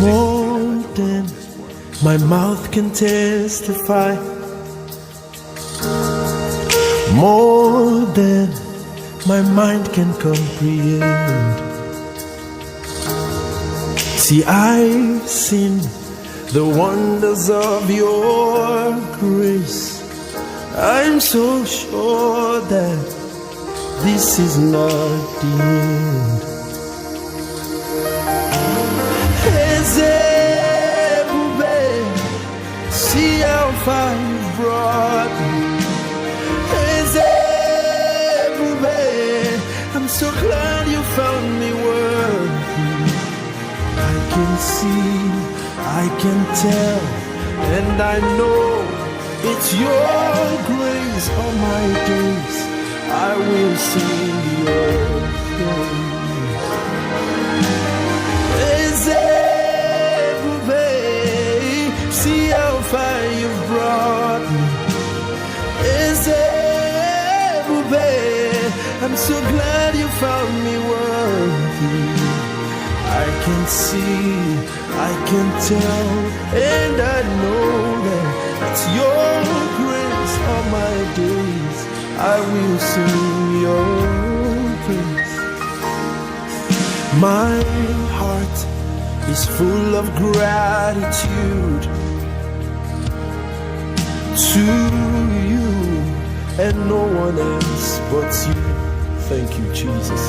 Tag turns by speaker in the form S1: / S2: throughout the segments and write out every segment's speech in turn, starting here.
S1: more than my mouth can testify, more than my mind can comprehend. See, I've seen the wonders of your grace. I'm so sure that this is not the end. See how far you've brought me. I'm so glad you found me worthy. I can see, I can tell, and I know it's your grace all my days. I will sing your praise. See how far you've brought me. I'm so glad you found me worthy. I can see, I can tell, and I know that it's your grace all my days. I will sing your praise. My heart is full of gratitude to you and no one else but you. Thank you, Jesus.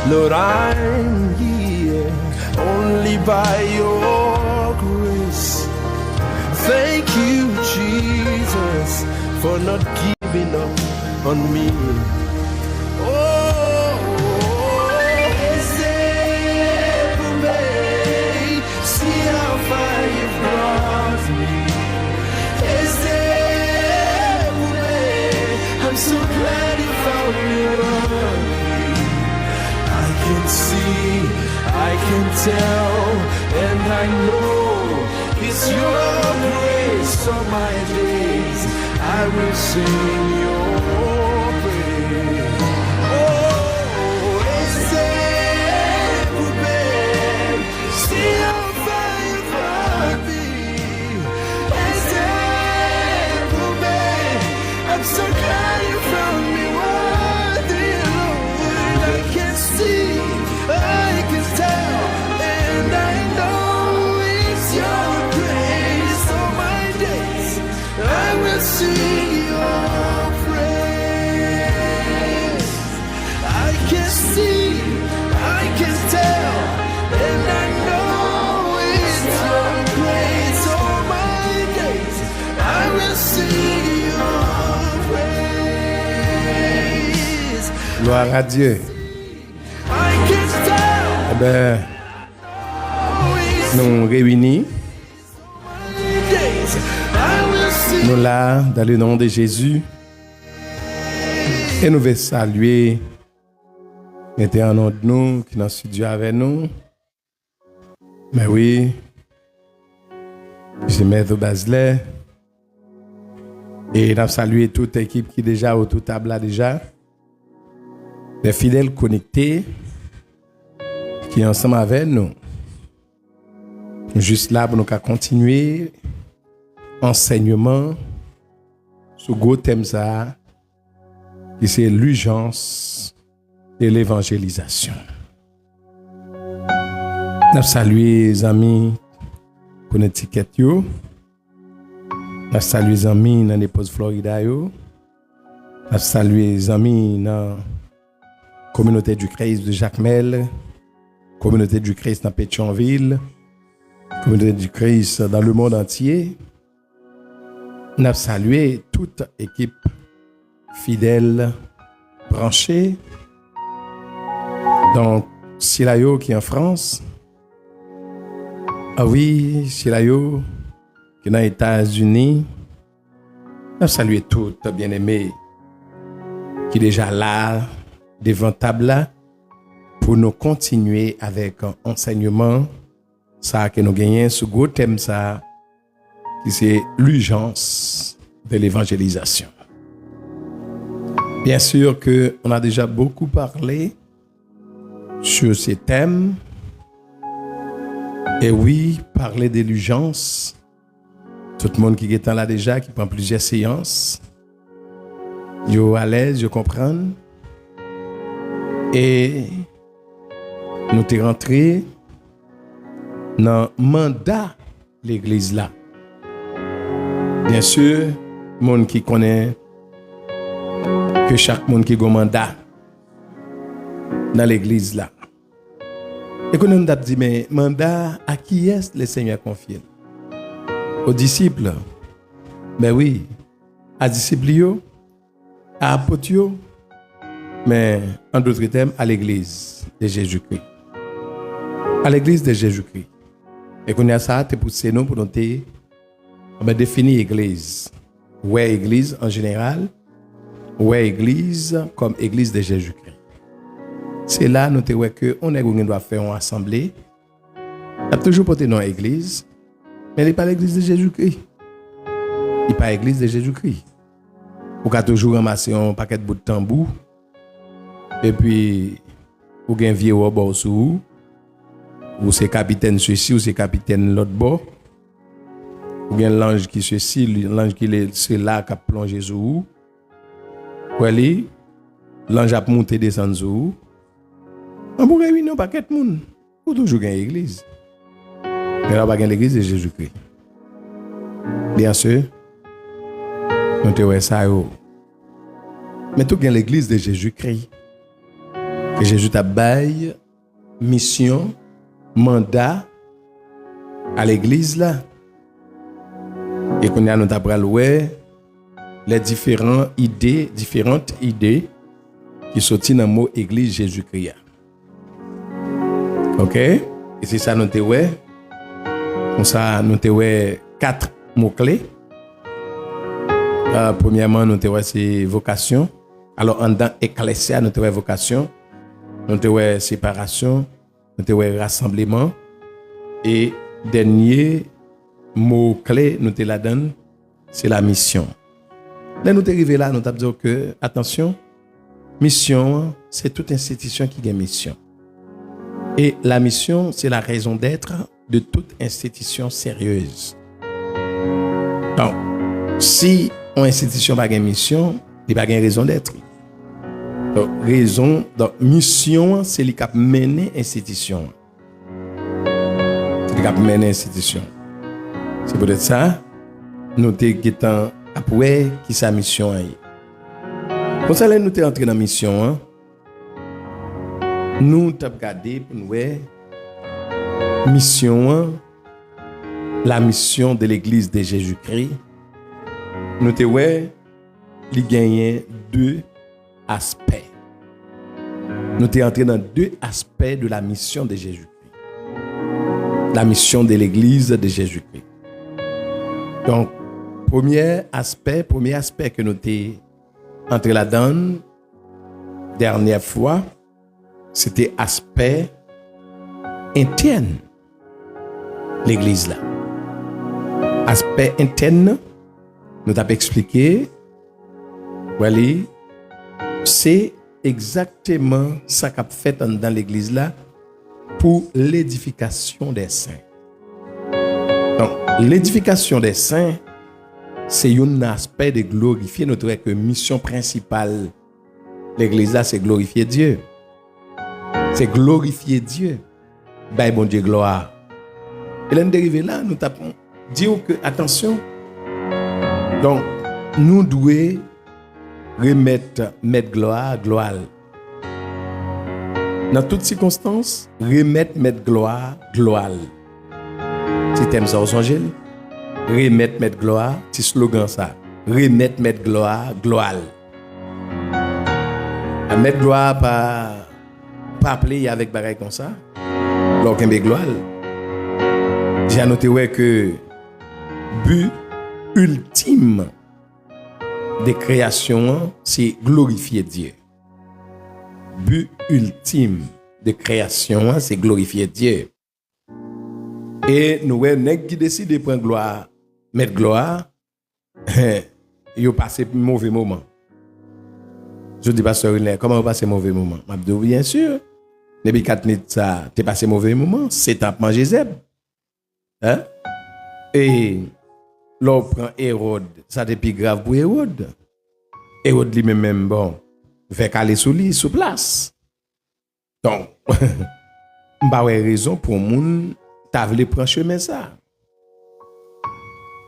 S1: Lord, I'm here only by your grace. Thank you, Jesus, for not giving up on me. See how far you've brought me. I'm so glad you found me worthy. I can see, I can tell, and I know it's your grace all my days. I will sing your praise. Oh, see how far you brought me. I'm so glad you found me worthy, Lord. I can see, I can tell, and I know it's your grace all my days. I will sing your praise. I can see, I can tell, and I know it's your grace all my days. I will sing your praise.
S2: Gloire à Dieu. Eh bien, nous réunis, nous là, dans le nom de Jésus, et nous voulons saluer l'éternel de nous qui est dans le studio avec nous. Mais oui, je mets au Baselet. Et nous avons salué toute l'équipe qui est déjà autour de table là déjà. Les fidèles connectés qui sont ensemble avec nous. Juste là pour nous continuer enseignement sur le gros thème ça, qui c'est l'urgence et l'évangélisation. Nous saluons les amis Connecticut yo. Nous saluons les amis dans les postes Florida yo. Nous saluons les amis dans la communauté du Christ de Jacmel, communauté du Christ dans Pétionville, communauté du Christ dans le monde entier. Nous saluons toute équipe fidèle, branchée. Donc, Silayo qui est en France. Ah oui, Silayo qui est dans les États-Unis. Nous saluons toutes bien-aimées qui sont déjà là, devant table là, pour nous continuer avec un enseignement ça que nous gagnons ce gros thème ça qui c'est l'urgence de l'évangélisation. Bien sûr que on a déjà beaucoup parlé sur ces thèmes Et oui, parler d'illusions. Tout le monde qui est là déjà, qui prend plusieurs séances. Yo à l'aise, je comprends. Et nous t'es rentré dans le mandat de l'église là. Bien sûr, monde qui connaît que chaque monde qui a un mandat dans l'église là. Et qu'on a dit, mais mandat à qui est le Seigneur confié? Aux disciples. Ben oui, à disciples, à apôtres, mais en d'autres termes, à l'église de Jésus-Christ. À l'église de Jésus-Christ. Et qu'on a ça, c'est pour nous, pour nous définir l'église. Ouais, église en général. Ouais, église comme église de Jésus-Christ. C'est là nous voyons que on doit faire une assemblée. On a toujours porté dans l'église, mais il n'est pas l'église de Jésus-Christ. Il n'est pas l'église de Jésus-Christ. On a toujours ramassé un paquet de bouts de tambour. Et puis, ou un vieux robot sous, ou c'est capitaine ceci, ou c'est capitaine l'autre bord. Ou bien l'ange qui ceci, l'ange qui est là qui a plongé sous. Voilà, l'ange a monté descendre sous. On pourrait réunir un paquet de monde. Ou toujours une église. Mais là, pas l'église de Jésus-Christ. Bien sûr, nous te ça. Mais tout gagne l'église de Jésus-Christ. Que Jésus t'a baillé mission, mandat à l'église là. Et qu'on a nous t'a les différentes idées qui sortent dans le mot église Jésus-Christ. OK? Et c'est ça nous te comme ça nous te 4 mots clés. Premièrement, nous te c'est vocation. Alors en dans ecclésia nous te vocation. Nous te séparation, nous te rassemblement et dernier mot clé nous te la donne, c'est la mission. Là nous te arrivé là, nous t'a dit que attention, mission, c'est toute institution qui a une mission. Et la mission, c'est la raison d'être de toute institution sérieuse. Donc, si une institution n'a pas une mission, il n'y a pas une raison d'être. Donc, mission, c'est ce qui a mené l'institution. C'est ce qui a mené l'institution. C'est peut-être ça, nous sommes après qui sa mission. Pour ça, nous sommes entrés dans la mission. Nous avons regardé pour nous la mission de l'église de Jésus-Christ. Nous avons gagné 2 aspects. Nous sommes entrés dans 2 aspects de la mission de Jésus-Christ. La mission de l'église de Jésus-Christ. Donc, premier aspect que nous sommes entrés là-dedans, dernière fois, c'était aspect interne l'église là. Aspect interne, nous t'avons expliqué, voilà, c'est exactement ça qu'a fait dans l'église là pour l'édification des saints. Donc, l'édification des saints, c'est un aspect de glorifier notre mission principale. L'église là, c'est glorifier Dieu. C'est glorifier Dieu. Ben bon Dieu, gloire. Et là, nous arrivons là, nous tapons. Dire que, attention, donc, nous devons mettre gloire. Dans toutes circonstances, mettre gloire. C'est thème ça, vous songez? Mettre gloire, c'est slogan ça. Mettre gloire. Mettre gloire, pas appeler avec bagaille comme ça. Donc, un gloire. J'ai noté que but ultime de création, c'est glorifier Dieu. But ultime de création, c'est glorifier Dieu. Et nous, nèg qui décide de prendre gloire, mettre gloire, ils ont passé un mauvais moment. Je dis, pasteur, comment vous passez un mauvais moment? Je dis, bien sûr. Depuis 4 minutes, tu as passé un mauvais moment. C'est un manger zèbre. Hein? Et l'on prend Hérode, ça c'est plus grave pour Hérode. Hérode lui-même, bon, fait caler sous lui, sous place. Donc, m'pa ouais raison pour moun t'a voulu prendre chemin ça.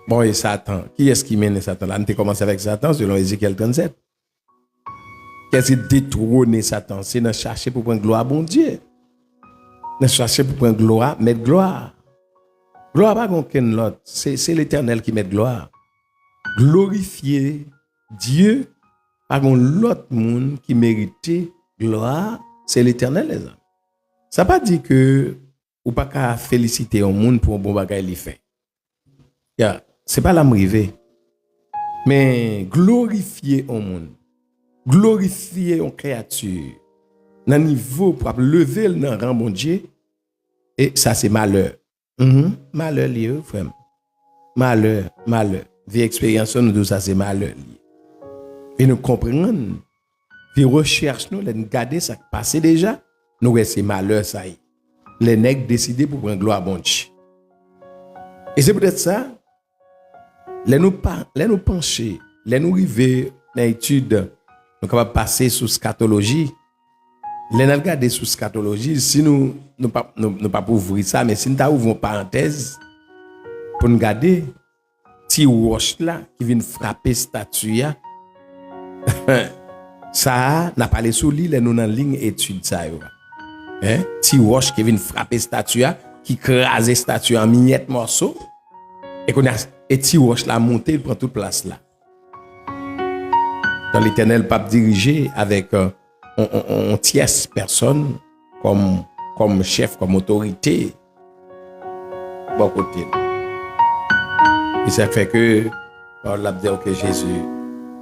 S2: Bon, et Satan, qui est-ce qui mène Satan? Là, on commencé avec Satan selon Ézéchiel 37. Qu'est-ce qui détrône Satan? C'est de chercher pour prendre gloire à bon Dieu. De chercher pour prendre gloire, mettre gloire. Gloire pas aucun l'autre, c'est l'Éternel qui met gloire. Glorifier Dieu par l'autre monde qui méritait gloire, c'est l'Éternel les amis. Ça pas dit que ou pas qu'à féliciter un monde pour un bon bagage il fait. C'est pas la m'rivé. Mais glorifier un monde, glorifier une créature dans niveau pour lever dans rang bon Dieu, et ça c'est malheur. Malheur lié, frère. Malheur. Vie expérience nous tout ça c'est malheur lié. Et nous comprenons, puis recherche nous, nous garder ça qui passé déjà, nous c'est malheur ça y. Les nègres décidé pour prendre gloire à bon Dieu. Et c'est peut-être ça, les nous pencher, les nous arriver dans l'étude, nous capable passer sous scatologie. Les nous regarder sous scatologie, si nous pas pour ouvrir ça, mais si nous ouvrons une parenthèse pour nous garder petit roche là qui vient frapper statue ça n'a pas les sous lui les nous dans ligne étude ça hein petit roche qui vient frapper statue qui crase statue en miettes morceaux et qu'on a et petit roche là monter il prend toute place là dans l'Éternel pas diriger avec on tierce personne comme chef comme autorité bon côté et ça fait que on l'a dit que Jésus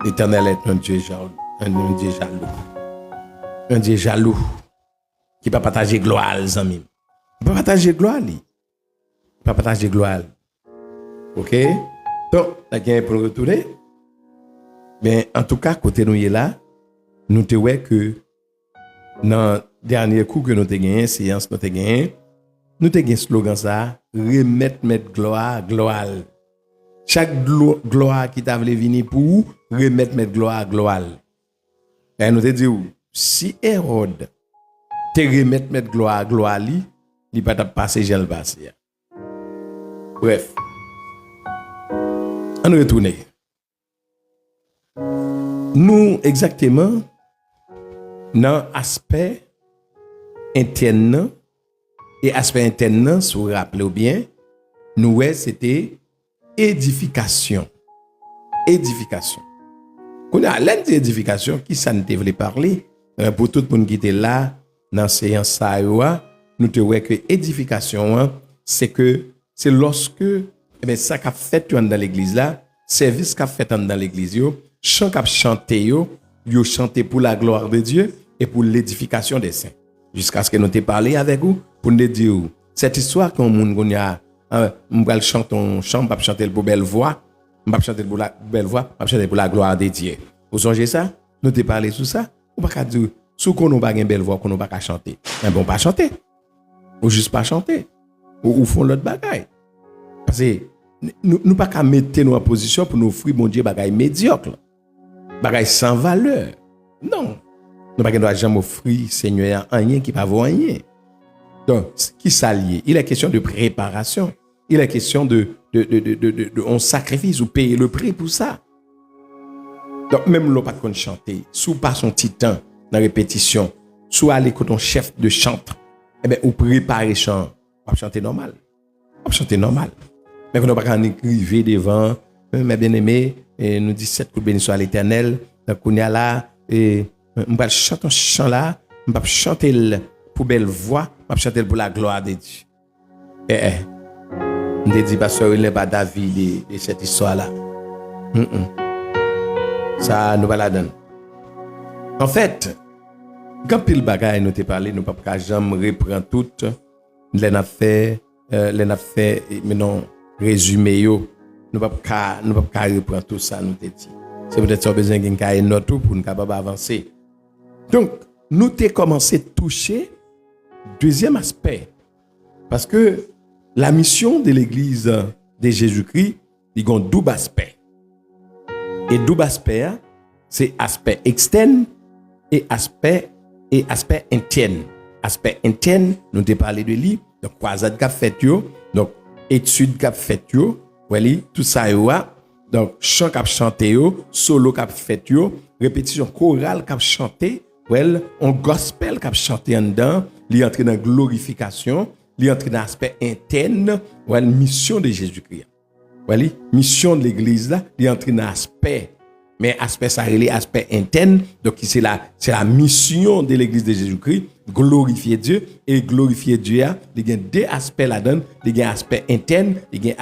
S2: l'Éternel est un Dieu jaloux un Dieu jaloux qui pas partager gloire les amis pas partager gloire lui pas partager gloire OK donc la gain pour retourner mais en tout cas côté nous est là nous te ouais que dans dernier coup que nous te gagné séance nous te gagné slogan ça remettre gloire chaque gloire qui t'a voulu venir pour remettre gloire et nous te dit si Hérode te remettre gloire li pas t'a passer gel passé bref on retourner nous exactement dans aspect interne et aspect interne si vous vous rappelez bien nous c'était édification qu'on a l'aide d'édification qui ça nous devait parler pour tout le monde qui était là dans séance ça nous te voyons que édification c'est lorsque ça qu'a fait dans l'église là service qu'a fait dans l'église chant qu'a chanté yo chanté pour la gloire de Dieu et pour l'édification des saints jusqu'à ce que nous te parlé avec vous pour nous dire cette histoire qu'on moun a on va chanter un chant pas chanter pour belle voix pas chanter pour la belle voix pas chanter pour la gloire de Dieu vous songez ça nous te parlé sur ça ou pas dire sous qu'on n'a pas une belle voix qu'on n'a pas chanter mais bon pas chanter ou juste pas chanter ou font l'autre bagaille parce que nous pas qu'à mettre nous en position pour nous offrir bon Dieu bagaille médiocre bagaille sans valeur non nous pas doit jamais offrir Seigneur rien qui pas vaut rien donc qui s'allie il est question de préparation il est question de on sacrifice ou payer le prix pour ça donc même l'on pas qu'on chanter sous pas son titan dans répétition soit aller quand ton chef de chante ou préparer chant pas chanter normal mais qu'on pas qu'à écrire devant mes bien-aimés et nous dit 7 coups béni soit l'Éternel donc on est là et on va chanter un chant là on va chanter pour belle voix on va chanter pour la gloire de Dieu on dit pasteur il n'est pas David de cette histoire là ça nous va la donner en fait quand pile bagaille nous te parlé nous pas jamais reprendre tout les n'a fait mais non résumé yo nous pas reprendre tout ça nous te dit c'est peut-être ça besoin d'une cahier note pour nous capable avancer donc nous t'ai commencé à toucher deuxième aspect parce que la mission de l'église de Jésus-Christ, il y a un double aspect. Et double aspect, c'est aspect externe et aspect interne. Aspect interne, nous avons parlé de lui, donc croisade qu'a fait yo, donc étude qu'a fait yo, voilà, tout ça yo, donc chant qu'a chanté yo, solo qu'a fait yo, répétition chorale qu'a chanté, well, on gospel qu'a chanté en dedans, li entre dans glorification, li entre dans aspect interne, well, mission de Jésus-Christ. Voilà, mission de l'église là, li entre dans aspect, mais aspect ça relé aspect interne, donc c'est la mission de l'église de Jésus-Christ, glorifier Dieu et glorifier Dieu, il y a deux aspects là-dedans, il y a aspect interne, il y a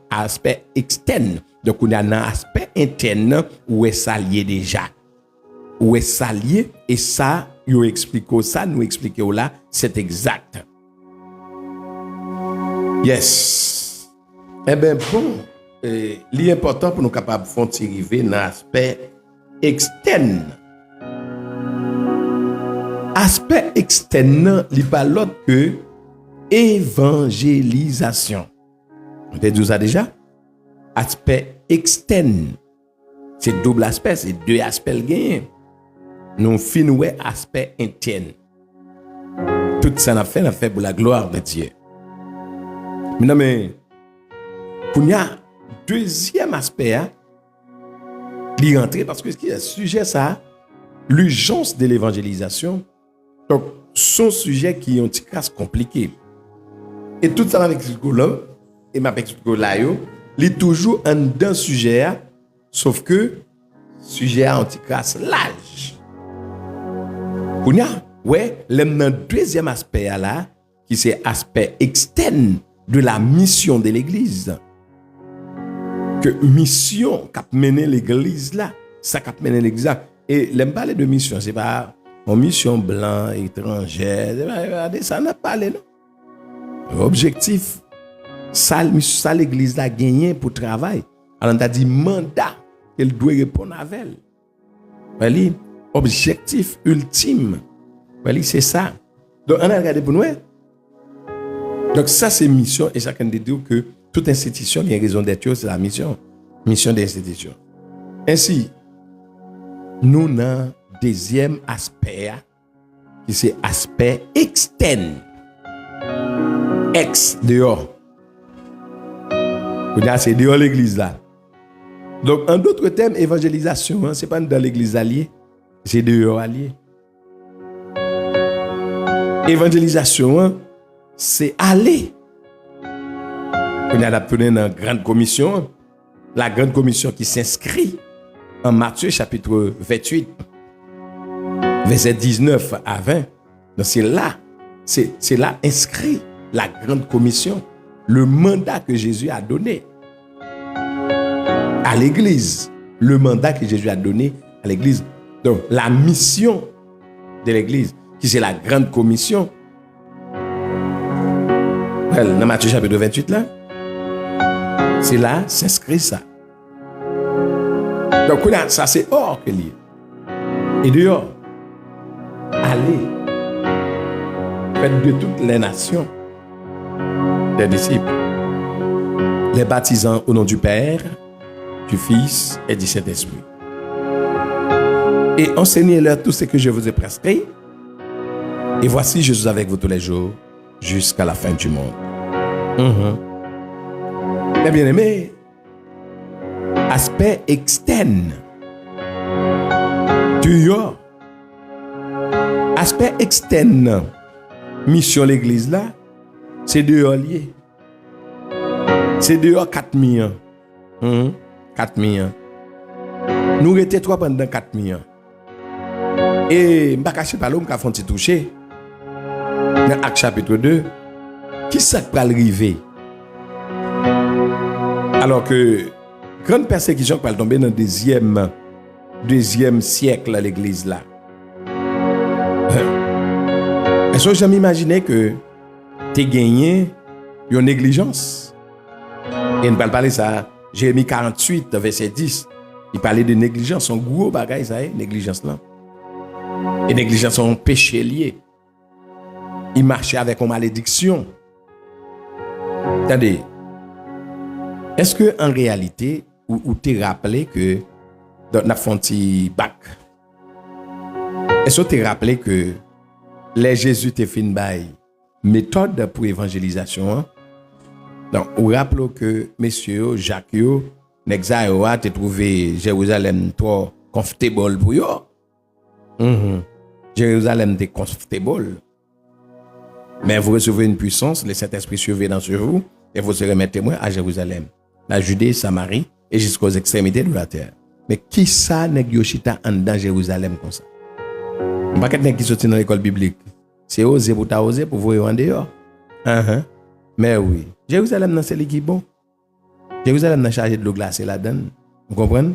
S2: aspect externe. Donc on a un aspect interne où est ça lié déjà. Où est ça lié et ça yo explique ça, nous expliquer là, c'est exact. Yes. Eh ben bon, l'important pour nous capables de arriver dans l'aspect externe. Aspect externe, il pas l'autre que évangélisation. On a dit ça déjà? Aspect externe. C'est double aspect, c'est deux aspects gagnés. Nous finissons aspect interne. Tout ça n'a fait pour la gloire de Dieu. Mais il y a deuxième aspect, il rentre parce que le sujet ça, l'urgence de l'évangélisation. Donc, son sujet qui est un petit casse compliqué. Et tout ça avec ce là, et avec ce là, il est toujours un d'un sujet, sauf que sujet a un petit casse large. Kounya, ouais, le deuxième aspect là, qui c'est aspect externe de la mission de l'église. Que mission qu'a mené l'église là, ça qu'a mené l'église là. Et l'aime parler de mission, c'est pas en mission blanc, étrangère, ça n'a pas parlé, non. Objectif, ça l'église a gagné pour travail. Alors, on a dit mandat qu'elle doit répondre à elle. Voilà, objectif ultime. Voilà, c'est ça. Donc, on a regardé pour nous. Donc, ça, c'est mission. Et chacun de dire que toute institution, il y a une raison d'être, c'est la mission. Mission d'institution. Ainsi, nous avons deuxième aspect, qui c'est aspect externe. Ex, dehors. C'est dehors l'église là. Donc, en d'autres termes, évangélisation, ce n'est pas dans l'église alliée, c'est dehors allié. Évangélisation, c'est aller. On a adapté dans la grande commission, qui s'inscrit en Matthieu chapitre 28, verset 19 à 20. Donc c'est là inscrit la grande commission, le mandat que Jésus a donné à l'église, le mandat que Jésus a donné à l'église. Donc la mission de l'église, qui c'est la grande commission. Dans Matthieu chapitre 28 là, c'est là s'inscrit ça. Donc ça c'est hors que lié. Et dehors, allez, faites de toutes les nations des disciples, les baptisant au nom du Père, du Fils et du Saint-Esprit. Et enseignez-leur tout ce que je vous ai prescrit. Et voici, je suis avec vous tous les jours jusqu'à la fin du monde. Mais bien aimé, aspect externe. Dehors. Aspect externe. Mission l'église là, c'est dehors lié. C'est dehors 4000 ans. 4000 ans. Nous étions trois pendant 4000 ans. Et je ne sais pas l'homme qui a fait un petit toucher. Dans Acte chapitre 2, qui ça va arriver? Alors que grande persécution qui va tomber dans le deuxième siècle à l'église là. Est-ce que jamais imaginé que tu as gagné une négligence? Et on ne parle pas de ça. Jérémie 48, verset 10. Il parlait de négligence. Son gros bagage, ça est, négligence là. Et négligence, c'est un péché lié. Il marchait avec une malédiction. Attendez, est-ce que en réalité, ou t'es rappelé que dans la fonti bac, est-ce que t'es rappelé que les Jésus t'es fin bail méthode pour évangélisation? Hein? Donc, ou rappelez que messieurs Jacques yo, Nexayo a trouvé Jérusalem trop comfortable pour yo. Jérusalem est comfortable. Mais vous recevez une puissance, le Saint-Esprit surveille sur vous, et vous serez témoin à Jérusalem, la Judée, Samarie, et jusqu'aux extrémités de la terre. Mais qui ça n'est Yoshita en dans Jérusalem comme ça? Pas quelqu'un qui sortit dans l'école biblique. C'est osé pour ta osé pour vous en dehors. Mais oui, Jérusalem c'est l'équipe bon. Jérusalem n'a chargé de l'eau glacée là-dedans. Vous comprenez?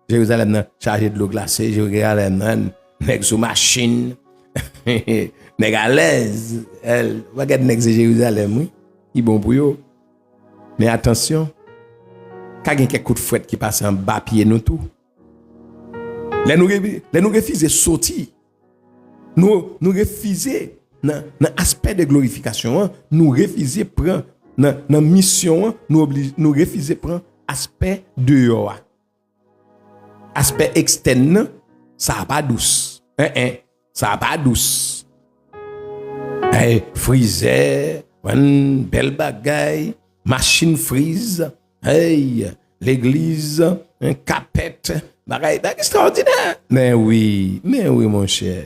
S2: Jérusalem n'a chargé de l'eau glacée. Jérusalem n'a sous machine. Nèg à l'aise. Elle va gade nèg Jérusalem, oui. Il bon pour yo. Mais attention, quand il y a quelques coups de fouette qui passent en bas pied nous tout. Là nous refuser sortir. Nous refuser dans aspect de glorification, nous refuser prendre dans mission, nous refuser prendre aspect dehors. Aspect externe, ça pas douce. Ça pas douce. Hey, freezer, une belle bagaille, machine freeze, hey, l'église, un capette, bagaille extraordinaire. Mais oui, mon cher.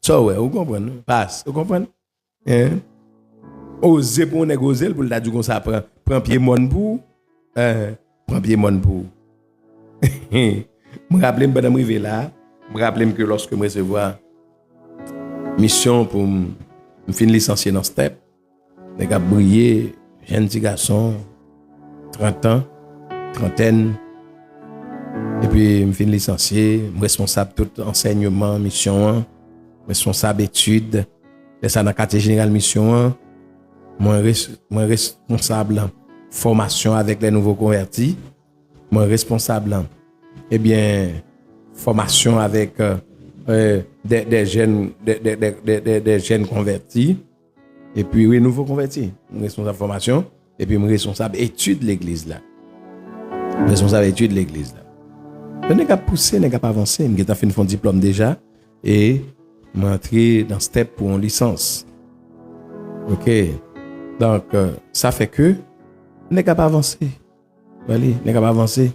S2: Ça, ouais, vous comprenez? Passe, vous comprenez? Oser pour négocier, pour la dire comme ça, prend pied mon pour, prend pied mon pour. Je me rappelle, pendant que je suis là, je me rappelle que lorsque je recevoir mission pour me finir licencié dans STEP, je suis brillé, jeune petit garçon, 30 ans, trentaine, et puis je finis licencié, je suis responsable de tout enseignement, mission, responsable d'études, et ça dans le quartier général mission, je suis responsable de formation avec les nouveaux convertis, je suis responsable formation avec des jeunes convertis, et puis oui, nouveaux convertis, je suis responsable de formation, et puis je suis responsable d'études de l'église là. Responsable d'études de l'église là. Je n'ai pas poussé, je n'ai pas avancé, je fait un diplôme déjà, et je suis entré dans STEP pour une licence. Ok. Donc, ça fait que je n'ai pas avancé. Voilà, je n'ai pas avancé.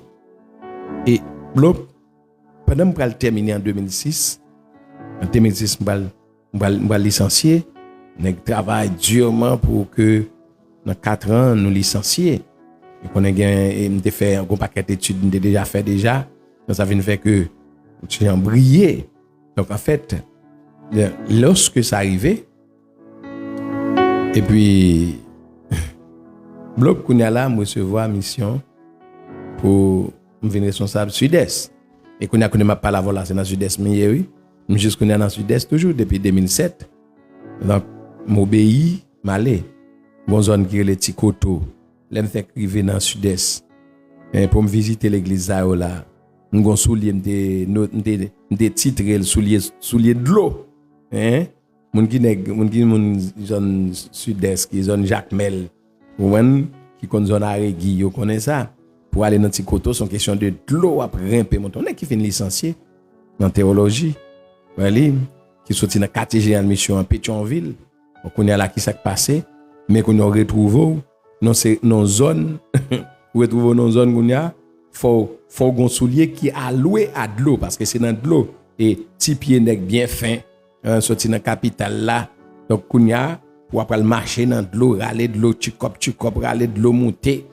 S2: Et pendant que je vais terminer en 2006, je vais licencier. Je travaille durement pour que dans 4 ans, nous licencier. Et qu'on ait fait un paquet d'études, nous déjà fait déjà. Donc, ça vient faire que j'ai brillé. Donc, en fait, lorsque ça arrivait, et puis, bloc qu'on a là, je recevoir mission pour devenir responsable Sud-Est. Et qu'on a connu ma parole là, c'est dans Sud-Est, mais oui, je suis dans le Sud-Est toujours depuis 2007. Donc, m'obéis, m'allais. Bon zone qui est le petit coteau. Là, me fait arriver dans le Sud-Est. Pour me visiter l'église là. M'gon soulier m'de titré le soulier de l'eau. Mon zone Sud-Est, qui zone Jacmel. Qui connaît zone Arégui, vous connaissez ça. Pour aller dans petit coteau, c'est une question de l'eau après rimper mon on est qui fait licencié en théologie. Voilà, qui sorti dans quartier général mission en Pétionville. On connaît là qui s'est passé, mais qu'on a retrouvé non zone retrouver non zone qu'on a faut gon soulier qui alloué à de l'eau parce que c'est dans de l'eau et petit pied nèg bien fin sorti dans capitale là donc qu'on a pour après le marcher dans de l'eau râler de l'eau chicop râler de l'eau monter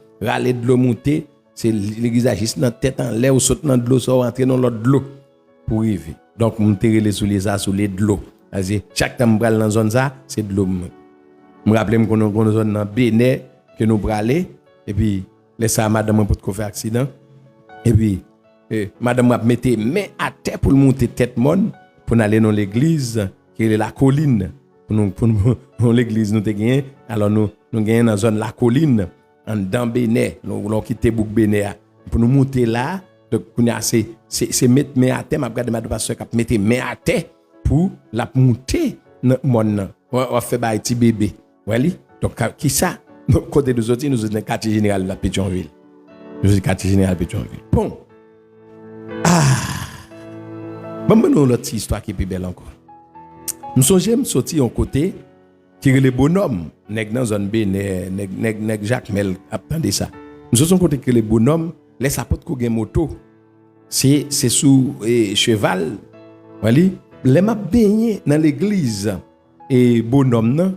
S2: c'est l'exercice dans tête en l'air ou saute dans de l'eau ça rentrer dans l'autre de l'eau pour arriver donc monter les souliers ça souliers de l'eau c'est chaque temps bral dans zone ça c'est de l'eau me rappelle qu'on zone dans Bénin que nous braler et puis laisse ça madame pour faire accident et puis madame m'a metté main à terre pour monter tête monde pour aller dans l'église qui est la colline pour l'église nous te gagné alors nous gagné dans zone la colline en dans Bénin nous quitter Bouc Bénin pour nous monter là donc c'est mettre main à terre m'a regarder madame pasteur qui mettre main à terre pour la monter dans monde on fait ba petit bébé voilà Donc, qui ça? Côté de sortir, nous sommes dans le quartier général de la Pétionville. Nous sommes dans le quartier général de Pétionville. Bon. Bon, nous l'autre histoire qui est plus belle encore. Nous sommes sortis en côté qui est le bonhomme. Nèg dans zone B, nèg Jacques Mel, attendez ça. Nous sommes côté que le bonhomme, laisse sa pote qu'on moto. C'est sous cheval. Voilà. Les m'a baigné dans l'église et bonhomme non.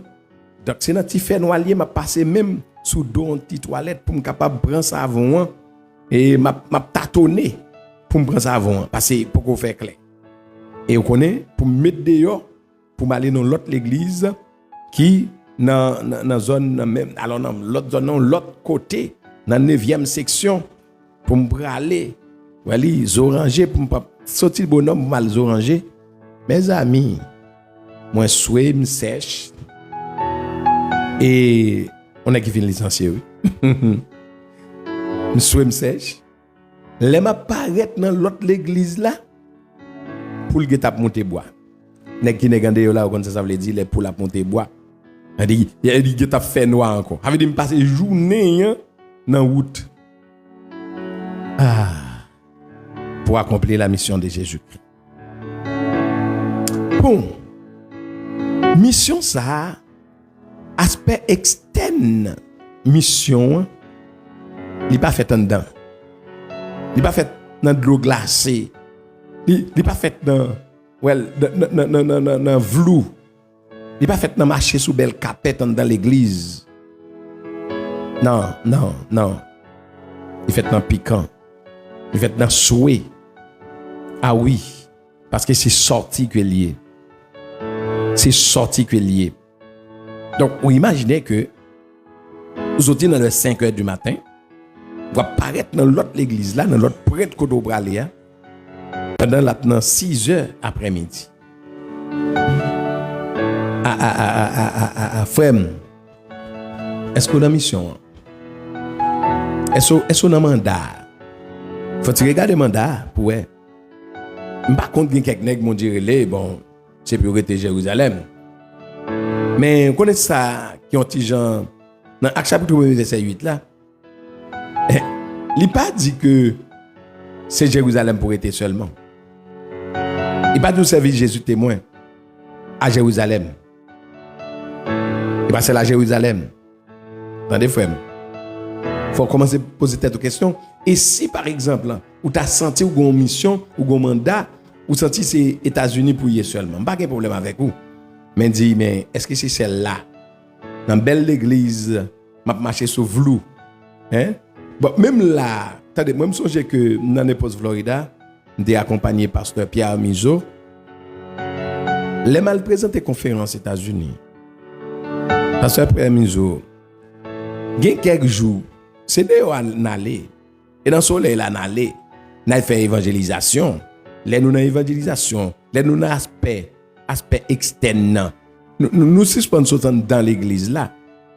S2: Donc c'est dans petit fait noyer m'a passé même sous dos une petite toilette pour me capable prendre savon et m'a tâtonné pour me prendre savon parce que pour qu'on fait clair. Et on connaît pour me mettre dehors pour m'aller dans l'autre l'église qui dans zone même alors dans l'autre zone non l'autre côté dans 9e section pour me aller voilà oranger pour me sortir bonhomme mal oranger. Mes amis, moi souhait me sèche et on a qui vient licencier oui. Me souhait me sèche. Les m'a paraître dans l'autre l'église là pour le tap monter bois. Nèg qui nèg ande là comme ça veut dire les pour la monter bois. Il dit tap fait noir encore. Ça veut dire me passer journée dans route. Pour accomplir la mission de Jésus-Christ. Bon, mission ça, aspect externe, mission, il n'est pas fait en dedans. Il n'est pas fait dans de l'eau glacée. Il n'est pas fait dans vlou. Il n'est pas fait dans marcher sous belle capette dans l'église. Non. Il est fait dans piquant. Il est fait dans souhait. Ah oui, parce que c'est sorti que lié. C'est sorti que lié. Donc, vous imaginez que vous êtes dans les 5 heures du matin, vous apparaître dans l'autre l'église là, dans l'autre prêtre côté Braléa, pendant la 6 heures après-midi. Frère, est-ce qu'on a mission? Est-ce qu'on a mandat? Faut-il regarder le mandat pour ouais. Par contre, il y a quelqu'un qui m'ont dit, bon, c'est pour rester Jérusalem. Mais vous connaissez ça, qui ont dit gens, dans Acte chapitre 1, verset 8 là, il n'a pas dit que c'est Jérusalem pour être seulement. Il n'a pas dit servir Jésus témoin à Jérusalem. Et bien c'est la Jérusalem. Attendez, frère. Il faut commencer à poser cette question. Et si par exemple, vous avez senti une mission, ou un mandat, vous senti c'est États-Unis pour y seulement, pas de problème avec vous. Mais dit, mais est-ce que c'est celle-là? Dans belle église, m'a marché sur Vlou. Hein? Bon, même là, attendez, moi je songe que dans l'époque Florida, j'ai accompagné pasteur Pierre Mizo. Les mal présenté conférence aux États-Unis. Pasteur Pierre Mizo, il y a quelques jours, c'est de en aller. Et dans le soleil, là, on a fait évangélisation. Là, nous avons évangélisation. Là, nous avons aspect externe. Nous suspendons dans l'église là.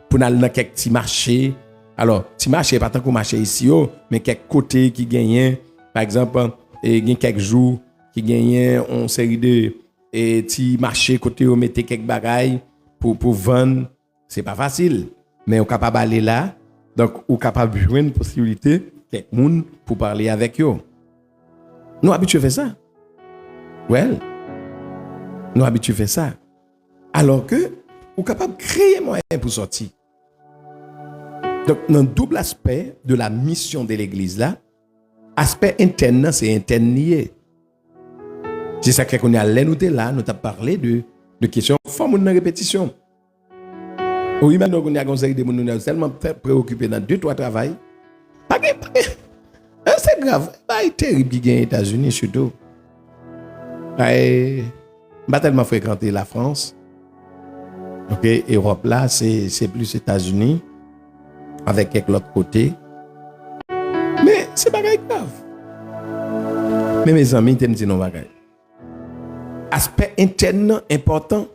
S2: Pour aller dans quelques petits marchés. Alors, petits marchés, pas tant qu'on marché ici, mais quelques côtés qui gagnent. Par exemple, il y a quelques jours qui gagnent une série de petits marchés côté où mettez quelques bagailles pour vendre. C'est pas facile. Mais on est capable d'aller là. Donc, on est capable de jouer une possibilité. Quelqu'un pour parler avec eux. Nous habitués à faire ça. Well, nous habitués à faire ça. Alors que, vous êtes capable de créer moyen pour sortir. Donc, dans le double aspect de la mission de l'église là, aspect interne, c'est interne lié. C'est ça qu'on a là, nous avons parlé de questions formes de répétition. Oui, maintenant qu'on a conseillé de nous tellement préoccupés dans 2-3 travail. Pas c'est grave. C'est terrible qui gagne les États-Unis surtout. Je pas tellement fréquenté la France. OK, Europe là, c'est plus États-Unis avec quelques l'autre côté. Mais c'est pas grave. Mais mes amis, ils me disent non bagaille. Aspect interne important.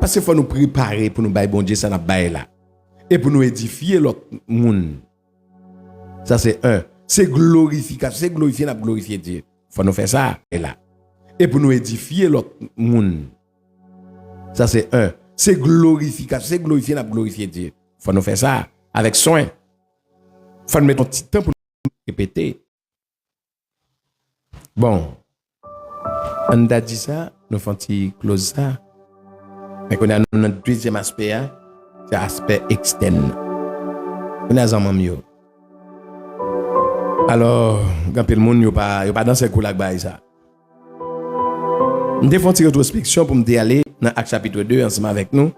S2: Parce qu'il faut nous préparer pour nous bailler bon Dieu ça n'a bailler là. Et pour nous édifier l'autre monde. Ça c'est un. C'est glorification, c'est glorifier, n'a glorifier Dieu. Il faut nous faire ça et là. Et pour nous édifier l'autre monde. Ça c'est un. c'est glorification, c'est glorifier, n'a glorifier Dieu. Faut nous faire ça avec soin. Faut nous mettre un petit temps pour nous répéter. Bon, on a dit ça, nous faisons un petit close ça. Mais on a notre deuxième aspect, c'est l'aspect externe. On a un mieux. Alors, quand le monde n'est pas dans ce coup-là, ça. Je fais une rétrospection pour me aller dans Actes chapitre 2 ensemble avec nous.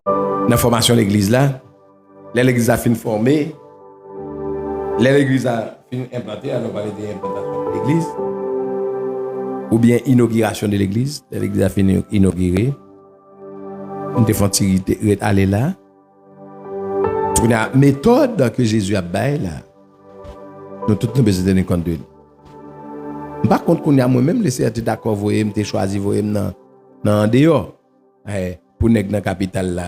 S2: Dans la formation de l'église là. L'église a fini formée. L'église a fini implantée. Alors on va parler de l'implantation de l'église. Ou bien inauguration de l'église. L'église a fini inaugurée. On fait aller là. La méthode que Jésus a baillé là. Nous tous nous besoin de tenir compte de lui. Par contre, qu'on a moi-même laissé être d'accord, vous voyez, me choisi, vous voyez, dans dehors, pour nèg dans capitale là.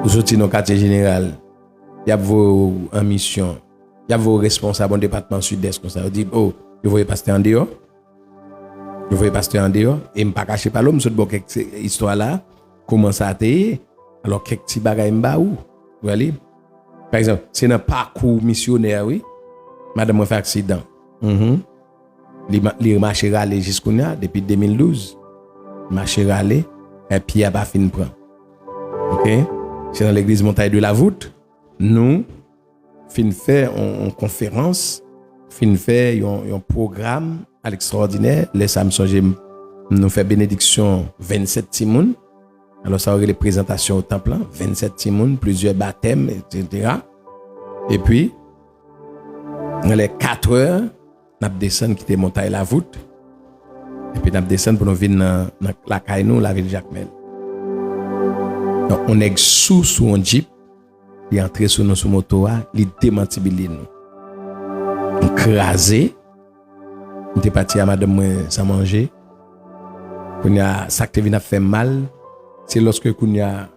S2: Vous sortez dans quartier général, il y a vos en mission, il y a vos responsables au département sud-est comme ça. Vous dites, oh, vous voyez pasteur en dehors, vous voyez pasteur en dehors, et me pas cacher pas l'homme, sur cette histoire là, comment ça a été, alors quelques petits bagages m'ba où, vous voyez. Par exemple, c'est un parcours missionnaire, oui, madame a fait accident. Il marche râler jusqu'à depuis 2012. Il marche râler et puis il a pas fini de prendre. OK? C'est dans l'église Montagne de la Voûte. Nous fin fait une conférence, fin fait un programme à l'extraordinaire. Les Samsung nous fait bénédiction 27 timoun. Alors ça aurait les présentations au temple, 27 timoun, plusieurs baptêmes, etc. Et puis dans les 4 heures nous descendons quitter montagne la voûte et puis nous descendons pour nous venir dans la Caïnou, la ville Jacmel. Donc on est sous un jeep, il est entré sur nos moto, il démantibile nous. On crasé, on est parti à madame sans manger. On a ça qui vient faire mal, c'est lorsque on a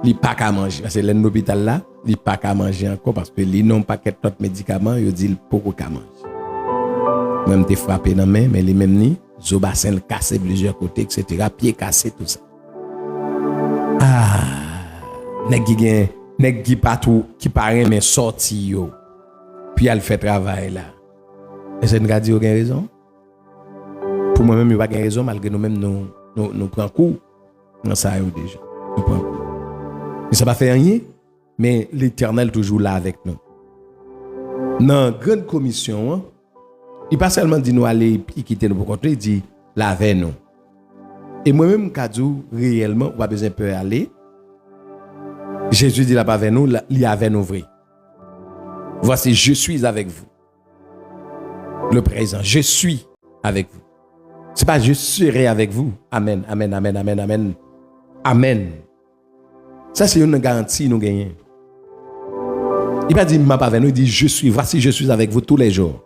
S2: il pas qu'à manger parce que l'hôpital là il pas qu'à manger encore parce que ils n'ont pas d'autres médicaments, ils disent il pas qu'à manger. Même t'es frappé dans main mais les même ni zobassin cassé plusieurs côtés etc. pied cassé tout ça. Nèg qui pas tout qui paraît mais sorti yo. Puis elle fait travail là. Et c'est une radio qui a raison. Pour moi même il pas raison malgré nous même nous prend coup dans ça yo déjà. Nous prend coup. Mais ça va faire rien, mais l'Éternel toujours là avec nous. Dans la grande commission, il pas seulement dit nous aller quitter nous pour compter, il dit là avec nous. Et moi-même, Kadou, réellement, on va besoin de aller. Jésus dit là pas avec nous, il est avec nous vrai. Voici, je suis avec vous. Le présent, je suis avec vous. C'est pas je serai avec vous. Amen, amen, amen, amen, amen. Amen. Ça, c'est une garantie nous gagnons. Il n'a pas dit, m'a pas avec nous, il dit, voici, je suis avec vous tous les jours,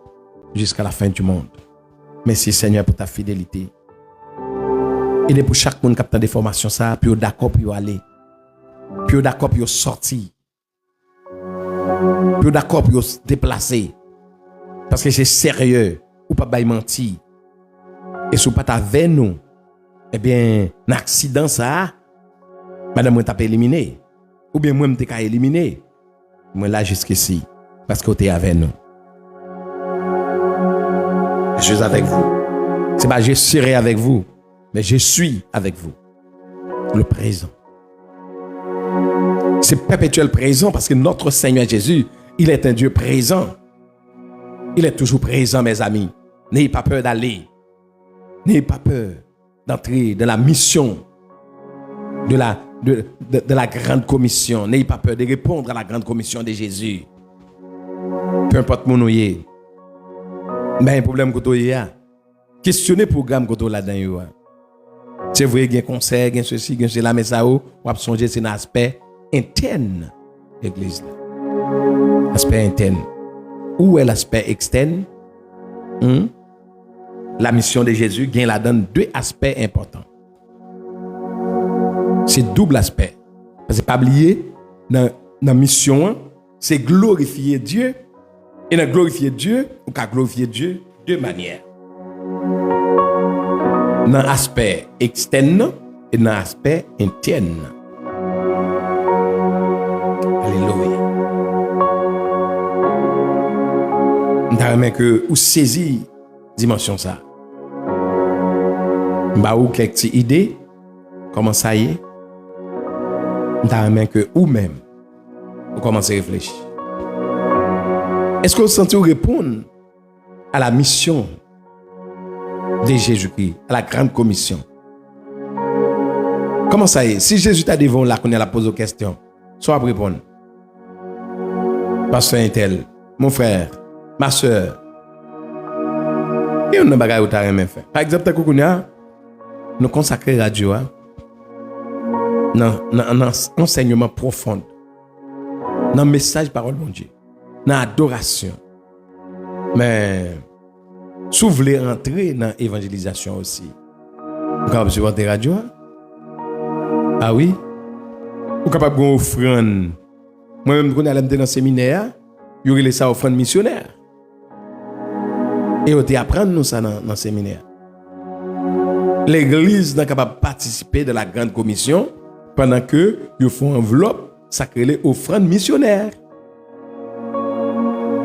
S2: jusqu'à la fin du monde. Merci Seigneur pour ta fidélité. Il est pour chaque monde qui a des formations, ça, puis d'accord pour aller. Puis d'accord pour sortir. Puis d'accord pour se déplacer. Parce que c'est sérieux, ou pas mentir. Et si vous pas avec nous, eh bien, un accident, ça, madame, moi, t'as pas éliminé. Ou bien, moi, je t'ai éliminé. Moi, là, jusqu'ici. Parce que tu es avec nous. Je suis avec vous. C'est pas je serai avec vous. Mais je suis avec vous. Le présent. C'est perpétuel présent parce que notre Seigneur Jésus, il est un Dieu présent. Il est toujours présent, mes amis. N'ayez pas peur d'aller. N'ayez pas peur d'entrer dans la mission de la grande commission. N'ayez pas peur de répondre à la grande commission de Jésus. Peu importe mon noyer. Mais un problème que tu as. Questionnez le programme que tu as là-dedans. C'est vrai qu'il y a un conseil, il y a ceci, il y a cela, mais ça, on va songer, c'est un aspect interne de l'église. Aspect interne. Où est l'aspect externe? La mission de Jésus gagne là-dedans deux aspects importants. C'est double aspect. Parce que pas oublier, dans la mission, c'est glorifier Dieu. Et dans glorifier Dieu, on peut glorifier Dieu de deux manières. dans l'aspect externe et dans l'aspect interne. Alléluia. J'aimerais que vous saisissiez dimension ça. Bah ou quelques idées comment ça y est. J'aimerais que vous-même vous commencez à réfléchir. Est-ce que vous sentez répondre à la mission de Jésus-Christ, à la grande commission? Comment ça y est? Si Jésus t'a devant là, qu'on a la pose aux questions, soit répondre. Pasteur Intel, mon frère, ma soeur. Et on a bagay ou ta remen fait. Par exemple, tant qu'on a, nous consacrer radio dans un enseignement profond, dans le message parole de Dieu, dans l'adoration. Mais si vous voulez entrer dans l'évangélisation aussi, vous pouvez supporter radio. Ah oui? Vous êtes capable d'offrir. Moi-même, quand j'allais dans le séminaire, il y a ça offrande missionnaire. Et on apprend nous ça dans le séminaire. L'église n'est capable de participer de la grande commission pendant que ils font enveloppe sacrée offrande missionnaire.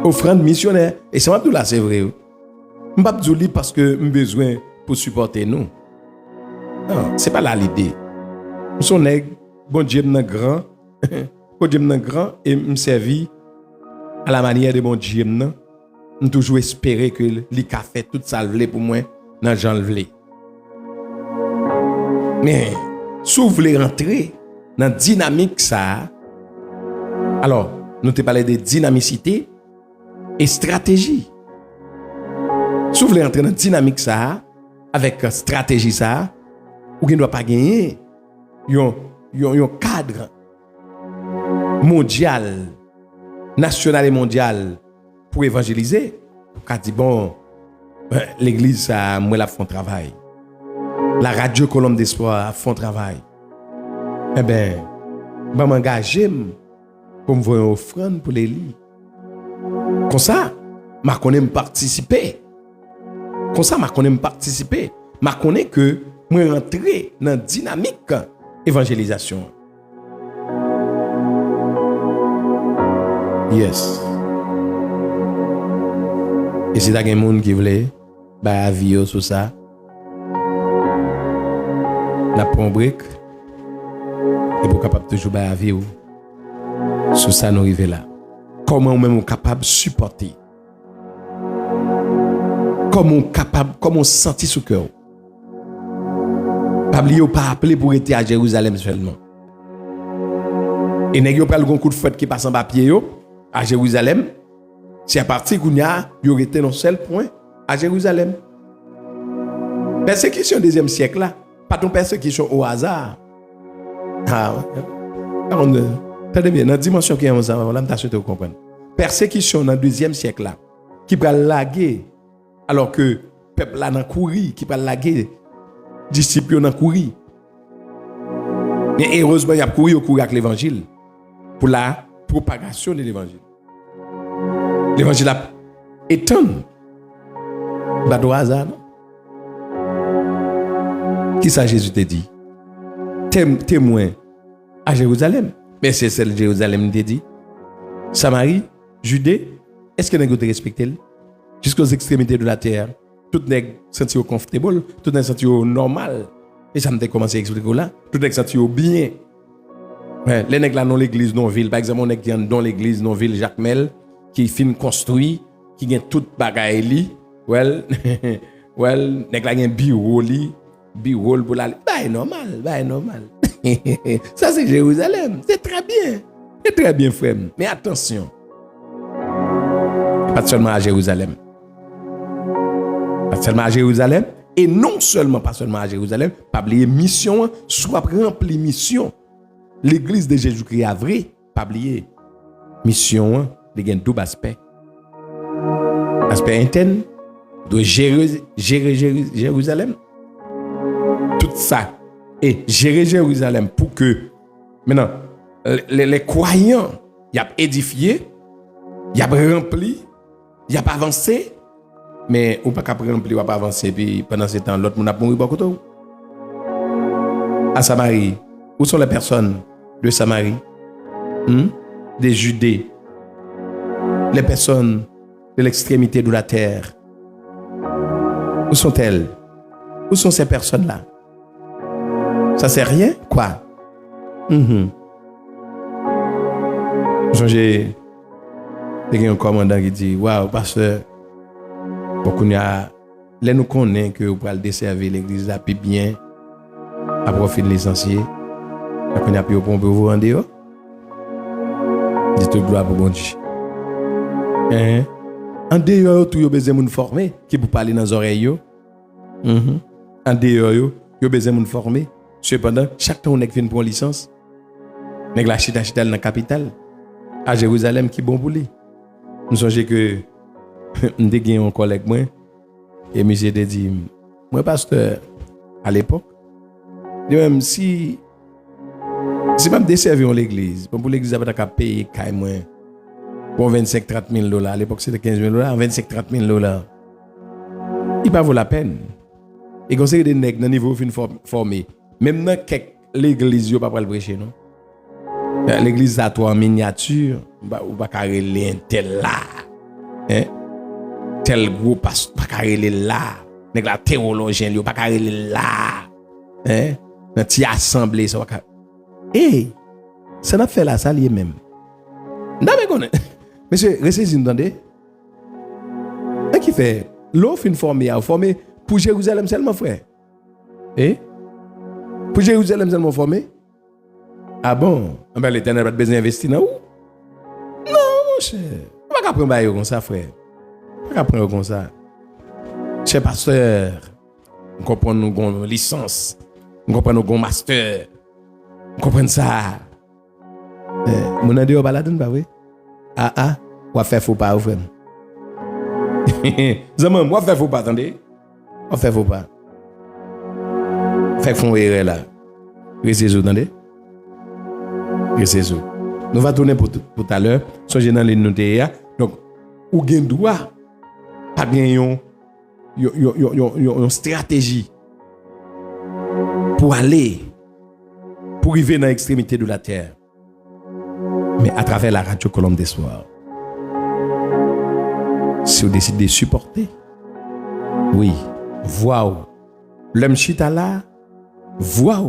S2: Offrande missionnaire. Et c'est là c'est vrai. Je ne pas dire parce que j'ai besoin pour supporter nous. Non, ce n'est pas là l'idée. Nous sommes bon Dieu grand. Bon Dieu grand et me servi à la manière de mon Dieu. Je toujours espérer que lui a fait tout ça pour moi dans Jean Levelé. Mais si vous voulez rentrer dans la dynamique ça, alors nous te parlé de dynamicité et stratégie. Si vous voulez rentrer dans la dynamique ça, avec stratégie ça, vous ne doit pas gagner un cadre mondial, national et mondial pour évangéliser. Quand dit bon, l'église ça, moi la font travail. La radio Colombe d'Espoir font travail. Eh bien, je m'engager pour me voir une offrande pour les lits. Comme ça, je connais participer. Comme ça, je connais participer. Je connais que je rentrer dans la dynamique évangélisation. Yes. Et si tu as des gens qui veulent, bah, vivre sur ça. La prend brique. Et pour capable toujours bah, vivre. Sur ça, nous arrivons là. Comment on est capable de supporter? Comment on sentit sous cœur? Pas oublier ou pas appeler pour être à Jérusalem seulement. Et n'ayez pas le coup de fouette qui passe en papier à Jérusalem. C'est à partir qu'il y a été dans seul point à Jérusalem. Persécution du deuxième siècle là, pas ton persécution au hasard. Attendez bien, dans la dimension qui est en ça, on l'a vous comprendre. Persécution dans le deuxième siècle là, qui va laguer, alors que le peuple là dans courir, qui va laguer, disciples dans courir. Mais heureusement, il y a couru avec l'évangile pour la propagation de l'évangile. L'évangile a étonné. Pas de hasard, non? Qui ça Jésus te dit? Témoin à Jérusalem. Mais c'est celle de Jérusalem qui te dit. Samarie, Judée, est-ce que nous avons respecté? Jusqu'aux extrémités de la terre, tout le monde senti confortable, tout le monde senti normal. Et ça m'a commencé à expliquer là. Tout le monde senti bien. Les nègres là dans l'église non ville, par exemple, on est dans l'église non ville Jacques Mel qui fin construit, qui gagne toute bagaille li. Nègres là gagne bureau pour la. Bah normal. Ça c'est Jérusalem, c'est très bien frère. Mais attention. Pas seulement à Jérusalem. Pas seulement à Jérusalem et non seulement pas seulement à Jérusalem, pas oublier mission, soit rempli mission. L'église de Jésus-Christ a vrai, pas oublier mission, il y a un double aspect. Aspect interne, de gérer Jérusalem. Tout ça et gérer Jérusalem pour que maintenant les croyants y a édifié, y a rempli, y a avancé Mais ou pas qu'après non plus, ou pas avancer, puis pendant ce temps, l'autre monde a mouru beaucoup de à Samarie, où sont les personnes de Samarie? Des Judées, les personnes de l'extrémité de la terre. Où sont-elles? Où sont ces personnes-là? Ça c'est rien? Quoi? J'ai un commandant qui dit, waouh, pasteur, pour qu'on a, là nous connaissons que vous pouvez desservir l'église là, puis bien, à profit de l'essentiel, qu'on a pu vous en dehors. Dites gloire pour bon Dieu. En dehors, tout, vous avez besoin de former, qui pour parler dans les oreilles. En dehors, vous avez besoin de former. Cependant, chaque temps, on est venu pour une licence. On a chita dans la capitale, à Jérusalem, qui est bon pour lui. Nous songeons que nous avons un collègue, moi, et monsieur a dit, moi, pasteur, à l'époque, même si je desservir l'église, pour l'église, je vais payer pour 25-30 000 $. À l'époque, c'était 15 000 $, 25-30 000 $. Il ne vaut la peine. Et quand c'est des nègres dans le niveau formé, même dans l'église, il ne va pas le prêcher, non? L'église à toi en miniature, ou pas carré tel là. Tel groupe, pas carré là. La théologien, il pas carré là. Dans une assemblée, ça va carré. Ça n'a fait là, ça lié même. Non, mais connaît. Monsieur, restez-y, entendez? Qu'est-ce qui fait? L'eau fin formé pour Jérusalem seulement, frère. Pour Jérusalem seulement formé? Ah bon? Ben, l'Éternel va besoin d'investir dans où? Non, mon cher. On va pas prendre comme ça, frère. On va pas prendre comme ça. Cher pasteur, on comprend nous avons une licence. On comprend nous avons un master. On comprend ça. Mon andi au baladon, pas vrai? On va faire faux pas, frère. Zaman, moi faire faux pas, attendez. On fait faux pas. Fait font erreur là. Restez vous, attendez. Restez vous. Nous va tourner pour tout à l'heure. Songez dans les notés. Donc, ou gen droit, pas bien une stratégie pour aller, pour arriver dans l'extrémité de la terre. Mais à travers la radio Colombe d'Espoir. Si vous décidez de supporter, oui, voix l'homme chita là, voix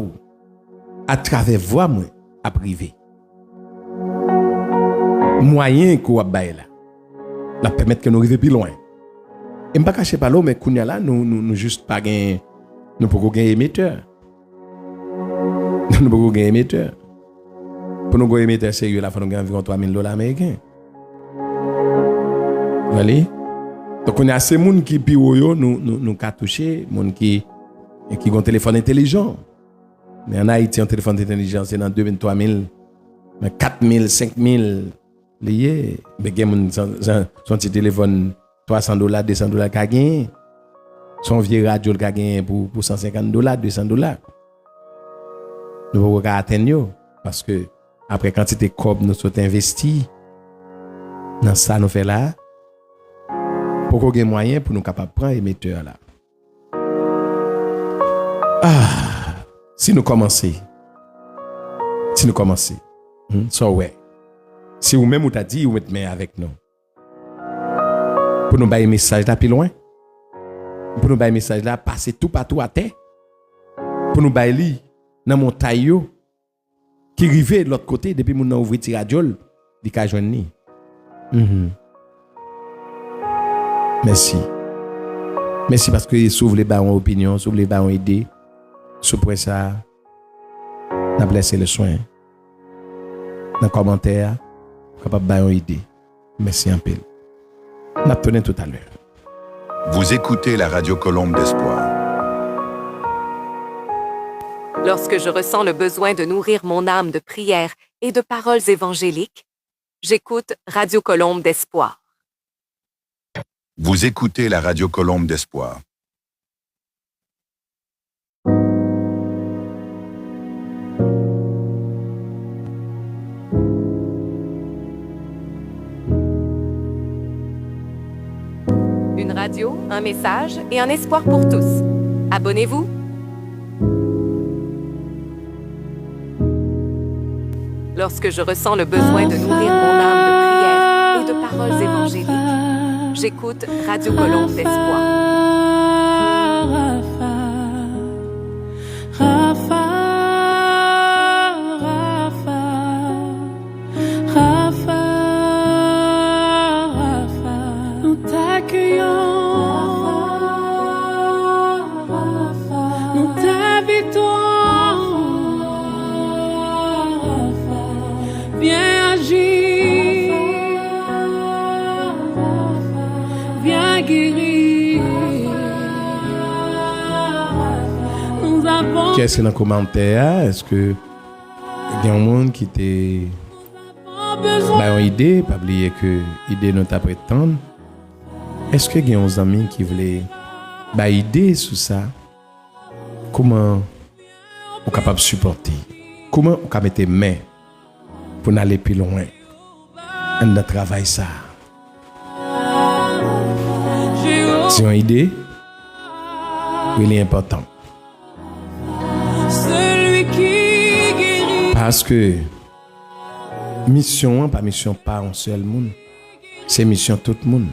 S2: à travers voix moi à privé. Moyen qu'on va bailler là, la permettre que nous arrivions plus loin. Et pas cacher pas l'eau, mais qu'on y a là, nous juste pas gagner, nous pouvons gagner émetteur. Nous pouvons gagner émetteur. Pour nous gagner émetteur sérieux là, il faut nous gagner environ 3 000 $ américains. Voilà. Donc on a assez de monde qui pire nous toucher, monde qui ont un téléphone intelligent. Mais en Haïti un téléphone intelligent c'est dans 2 000, 3 000, 4 000, 5 000 liés. Mais gen son petit téléphone $300, $200 qu'a gagné. Son vieux radio qu'a gagné pour $150, $200. Nous pouvons pas atteindre parce que après quantité cob nous sommes investis dans ça nous fait là. Pour qu'on ait moyen pour nous capables de prendre émetteur là. Si nous commençons. So ouais. Si vous même vous t'a dit vous mettez main avec nous. Pour nous bailler message là plus loin. Pour nous bailler message là passer tout partout à terre. Pour nous bailler dans montagne qui rive de l'autre côté depuis nous avons ouvert tiradiol, di ka joindre ni. Merci. Merci parce que s'ouvre les barons opinion, s'ouvre les barons idées. Sous pour ça, n'a blessé le soin. Dans commentaire, capable barons idée. Merci un peu. N'a tourné tout à l'heure.
S3: Vous écoutez la radio Colombe d'Espoir.
S4: Lorsque je ressens le besoin de nourrir mon âme de prières et de paroles évangéliques, j'écoute Radio Colombe d'Espoir.
S3: Vous écoutez la radio Colombe d'Espoir.
S4: Une Une radio, un message et un espoir pour tous. Abonnez-vous. Lorsque je ressens le besoin de nourrir mon âme de prière et de paroles évangéliques, j'écoute Radio Colombe d'Espoir.
S2: Qu'est-ce que dans le commentaire, est-ce que il y a un monde qui t'a une idée, pas oublier que l'idée nous t'a prétendre. Est-ce que il y a des amis qui voulaient une idée sur ça? Comment on est capable de supporter? Comment on peut mettre main pour aller plus loin dans notre travail ça? C'est une idée, il est important. Parce que mission, pas mission pas un seul monde, c'est mission tout le monde.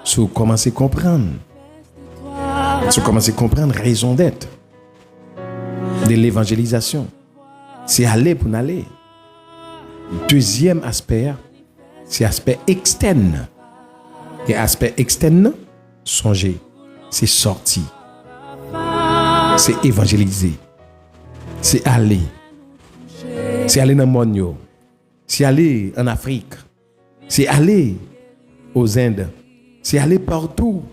S2: Si vous commencez à comprendre, raison d'être de l'évangélisation, c'est aller pour aller. Deuxième aspect, c'est l'aspect externe. Et l'aspect externe, songez, c'est sortir, c'est évangéliser, c'est aller. C'est aller dans le monde, c'est aller en Afrique, c'est aller aux Indes, c'est aller partout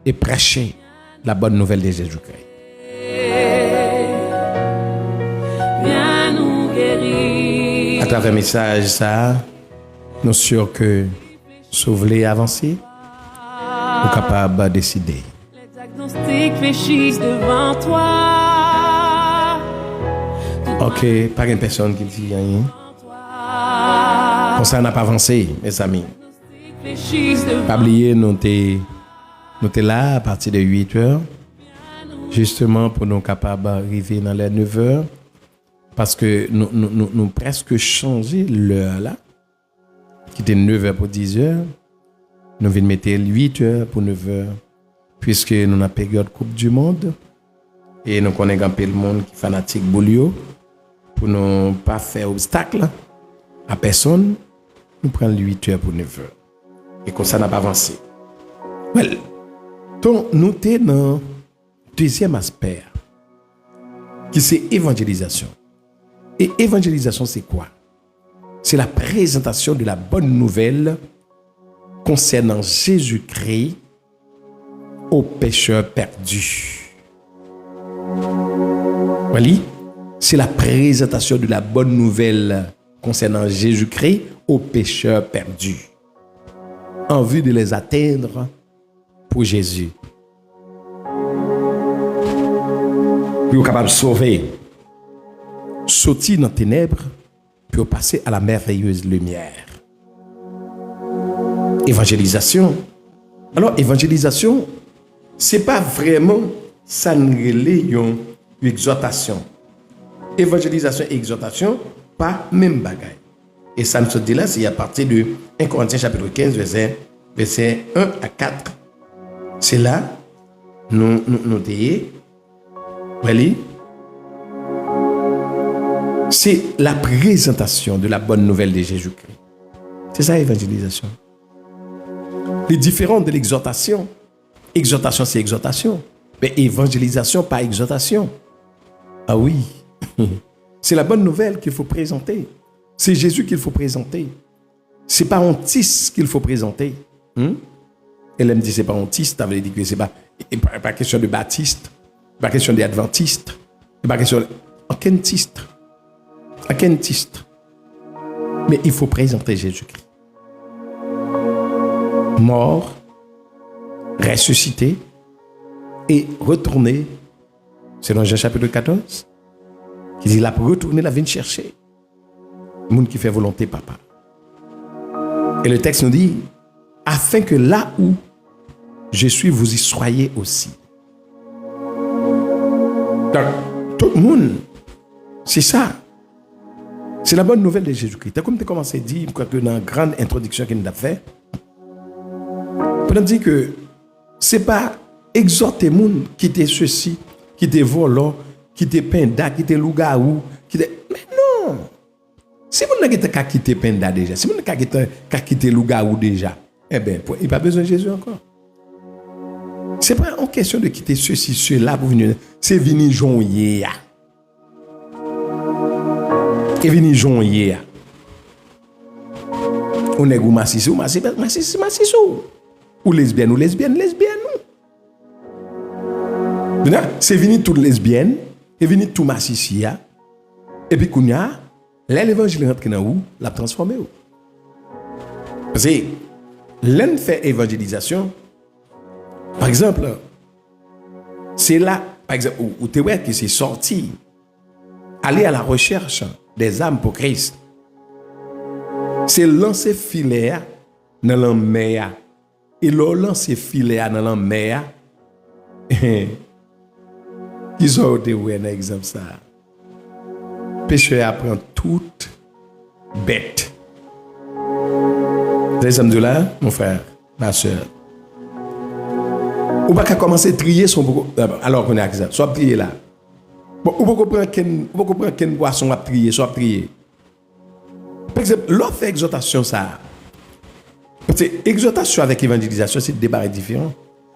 S2: et prêcher la bonne nouvelle de Jésus-Christ. À travers le message, ça, nous sommes sûrs que si vous voulez avancer, vous êtes capable de décider.
S5: Les diagnostics fléchissent devant toi.
S2: Ok, pas une personne qui dit rien. Comme ça, on n'a pas avancé, mes amis. Pas oublier, nous sommes là à partir de 8 heures, justement pour nous capables d'arriver dans les 9 heures, parce que nous presque changé l'heure là, qui était 9 heures pour 10 heures. Nous venons mettre 8 heures pour 9 heures, puisque nous avons la période Coupe du Monde, et nous connaissons un peu le monde qui est fanatique boulio. Pour ne pas faire obstacle à personne, nous prenons 8 heures pour 9 heures. Et comme ça, n'a pas avancé. Well, donc, nous sommes dans le deuxième aspect, qui c'est évangélisation. Et évangélisation, c'est quoi? C'est la présentation de la bonne nouvelle concernant Jésus-Christ aux pécheurs perdus. Voilà. C'est la présentation de la bonne nouvelle concernant Jésus-Christ aux pécheurs perdus, en vue de les atteindre pour Jésus. Puis, capable de sauver, sortir dans les ténèbres, puis passer à la merveilleuse lumière. Évangélisation. Alors, évangélisation, c'est pas vraiment ça une exhortation. Évangélisation et exhortation, pas même bagaille. Et ça nous dit là, c'est à partir de 1 Corinthiens chapitre 15, verset 1 à 4. C'est là, nous disons, c'est la présentation de la bonne nouvelle de Jésus-Christ. C'est ça l'évangélisation. Les différents de l'exhortation. Exhortation, c'est exhortation. Mais évangélisation, pas exhortation. Ah oui. C'est la bonne nouvelle qu'il faut présenter. C'est Jésus qu'il faut présenter. C'est pas un tis qu'il faut présenter. Elle me dit c'est pas un tis, ça veut dire que c'est pas question de baptiste, pas question d'adventiste, pas question de aucun tiste. Mais il faut présenter Jésus-Christ. Mort, ressuscité et retourné, selon Jean chapitre 14, qui dit, il a retourné, la vie chercher. Le monde qui fait volonté, papa. Et le texte nous dit, afin que là où je suis, vous y soyez aussi. Donc, tout le monde, c'est ça. C'est la bonne nouvelle de Jésus-Christ. Comme tu as commencé à dire, que dans la grande introduction qu'il nous a fait, on dit que ce n'est pas exhorter les gens qui étaient ceci, qui étaient volants, qui étaient penda, qui étaient loup-garou, qui étaient... Mais non! Si vous n'avez pas quitté penda déjà, si vous n'avez pas quitté loup-garou déjà, eh bien, il n'y a pas besoin de Jésus encore. Ce n'est pas en question de quitter ceci, cela pour venir. C'est venir joindre. Et venir joindre. On est ou massissou, ou lesbienne, lesbienne. C'est venir toute lesbienne, et venir tout massissia. Et puis, qu'on y a, l'évangile rentre dans où? L'a transformé. Parce que l'un fait évangélisation. Par exemple, c'est là, par exemple, où tu vois que c'est sorti, aller à la recherche des âmes pour Christ. C'est lancer filet dans la mer. Et le lancer filet dans la mer. Ils ont été un exemple ça. Pécheur apprend toute bête. Vous avez ça là, mon frère, ma soeur. Ou pas qu'à commencer à trier son... Alors qu'on est à ça. Soit trier là. Bon, ou pas comprendre quel poisson à trier, soit trier. Par exemple, l'autre fait exhortation ça. Parce que exhortation avec évangélisation, c'est des débat différent.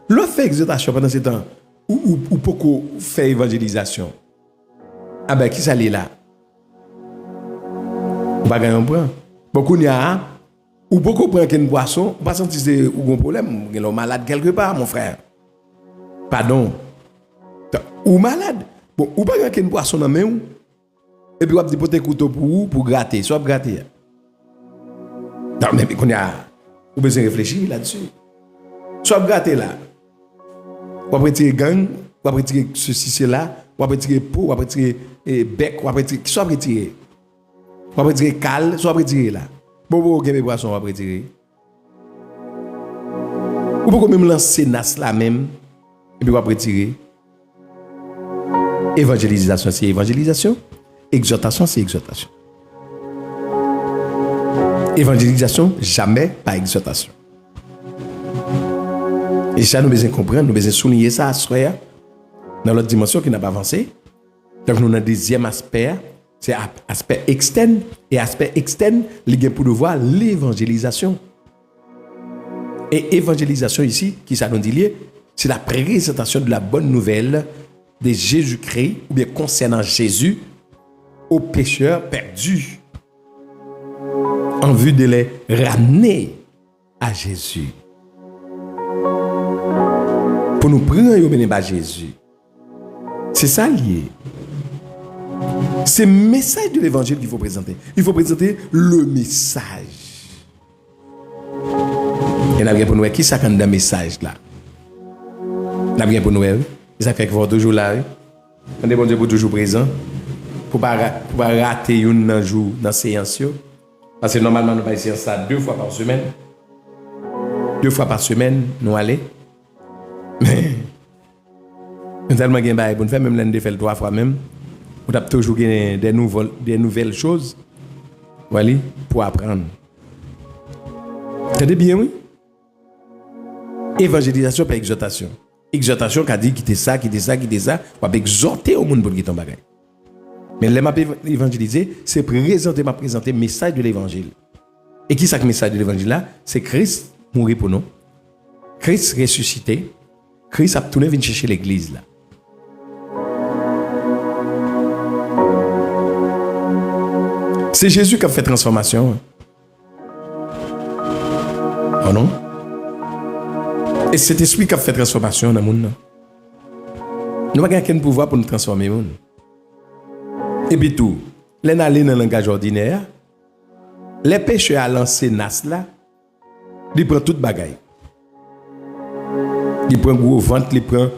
S2: L'autre fait exhortation pendant ce temps, ou beaucoup fait évangélisation. Ah ben, qui ça l'est là? Ou pas gagner un point. Beaucoup n'y a, ou beaucoup prend qu'un poisson, pas sentir c'est un problème, il est malade quelque part, mon frère. Pardon. Ou malade. Bon, ou pas qu'un poisson dans main, et puis on dit porter couteau pour gratter, soit gratter. Non, mais qu'on y a, ou besoin réfléchir là-dessus. Soit gratter là. Ou après tirer gang, ou après tirer ceci, cela, ou après tirer peau, ou après tirer bec, ou après tirer, soit après tirer. Ou après tirer cale, soit après tirer là. Bon, quel poisson ou après tirer. Ou pourquoi même lancer nas là même, et puis ou après tirer. Évangélisation, c'est évangélisation. Exhortation, c'est exhortation. Évangélisation, jamais pas exhortation. Et ça, nous devons comprendre, nous devons souligner ça à soi, dans l'autre dimension qui n'a pas avancé. Donc, nous avons un deuxième aspect, c'est aspect externe. Et aspect externe, il y a pour devoir l'évangélisation. Et évangélisation ici, qui ça nous dit lié, c'est la présentation de la bonne nouvelle de Jésus-Christ, ou bien concernant Jésus, aux pécheurs perdus, en vue de les ramener à Jésus. Pour nous prendre et mener à Jésus. C'est ça lié. C'est le message de l'évangile qu'il faut présenter. Il faut présenter le message. Et là, pour nous, qui ça quand dans message là? Là, pour nous, ça fait qu'il faut toujours là. On est bon Dieu pour toujours présent. Pour pas rater un jour dans la séance. Parce que normalement, nous faisons séance ça 2 fois par semaine. 2 fois par semaine, nous allons. Mais, nous tellement bien bail pour nous faire, même l'un de faire 3 fois même. On a toujours des nouvelles choses. Voilà, pour apprendre. Entendez bien, oui? Évangélisation par exhortation. Exhortation qui a dit quitter ça, on va exhorter au monde pour quitter ton bagage. Mais le m'a évangélisé, c'est présenter le message de l'évangile. Et qui est ce message de l'évangile là? C'est Christ mourir pour nous. Christ ressuscité. Christ a tourné venir chercher l'église là. C'est Jésus qui a fait transformation. Oh non? Et c'est l'esprit qui a fait transformation dans le monde. Nous n'avons pas de pouvoir pour nous transformer le monde. Et puis tout, les allés dans le langage ordinaire, les pécheurs à lancer nas là, ils prennent toute bagaille. Ils prennent gros ventre, ils prennent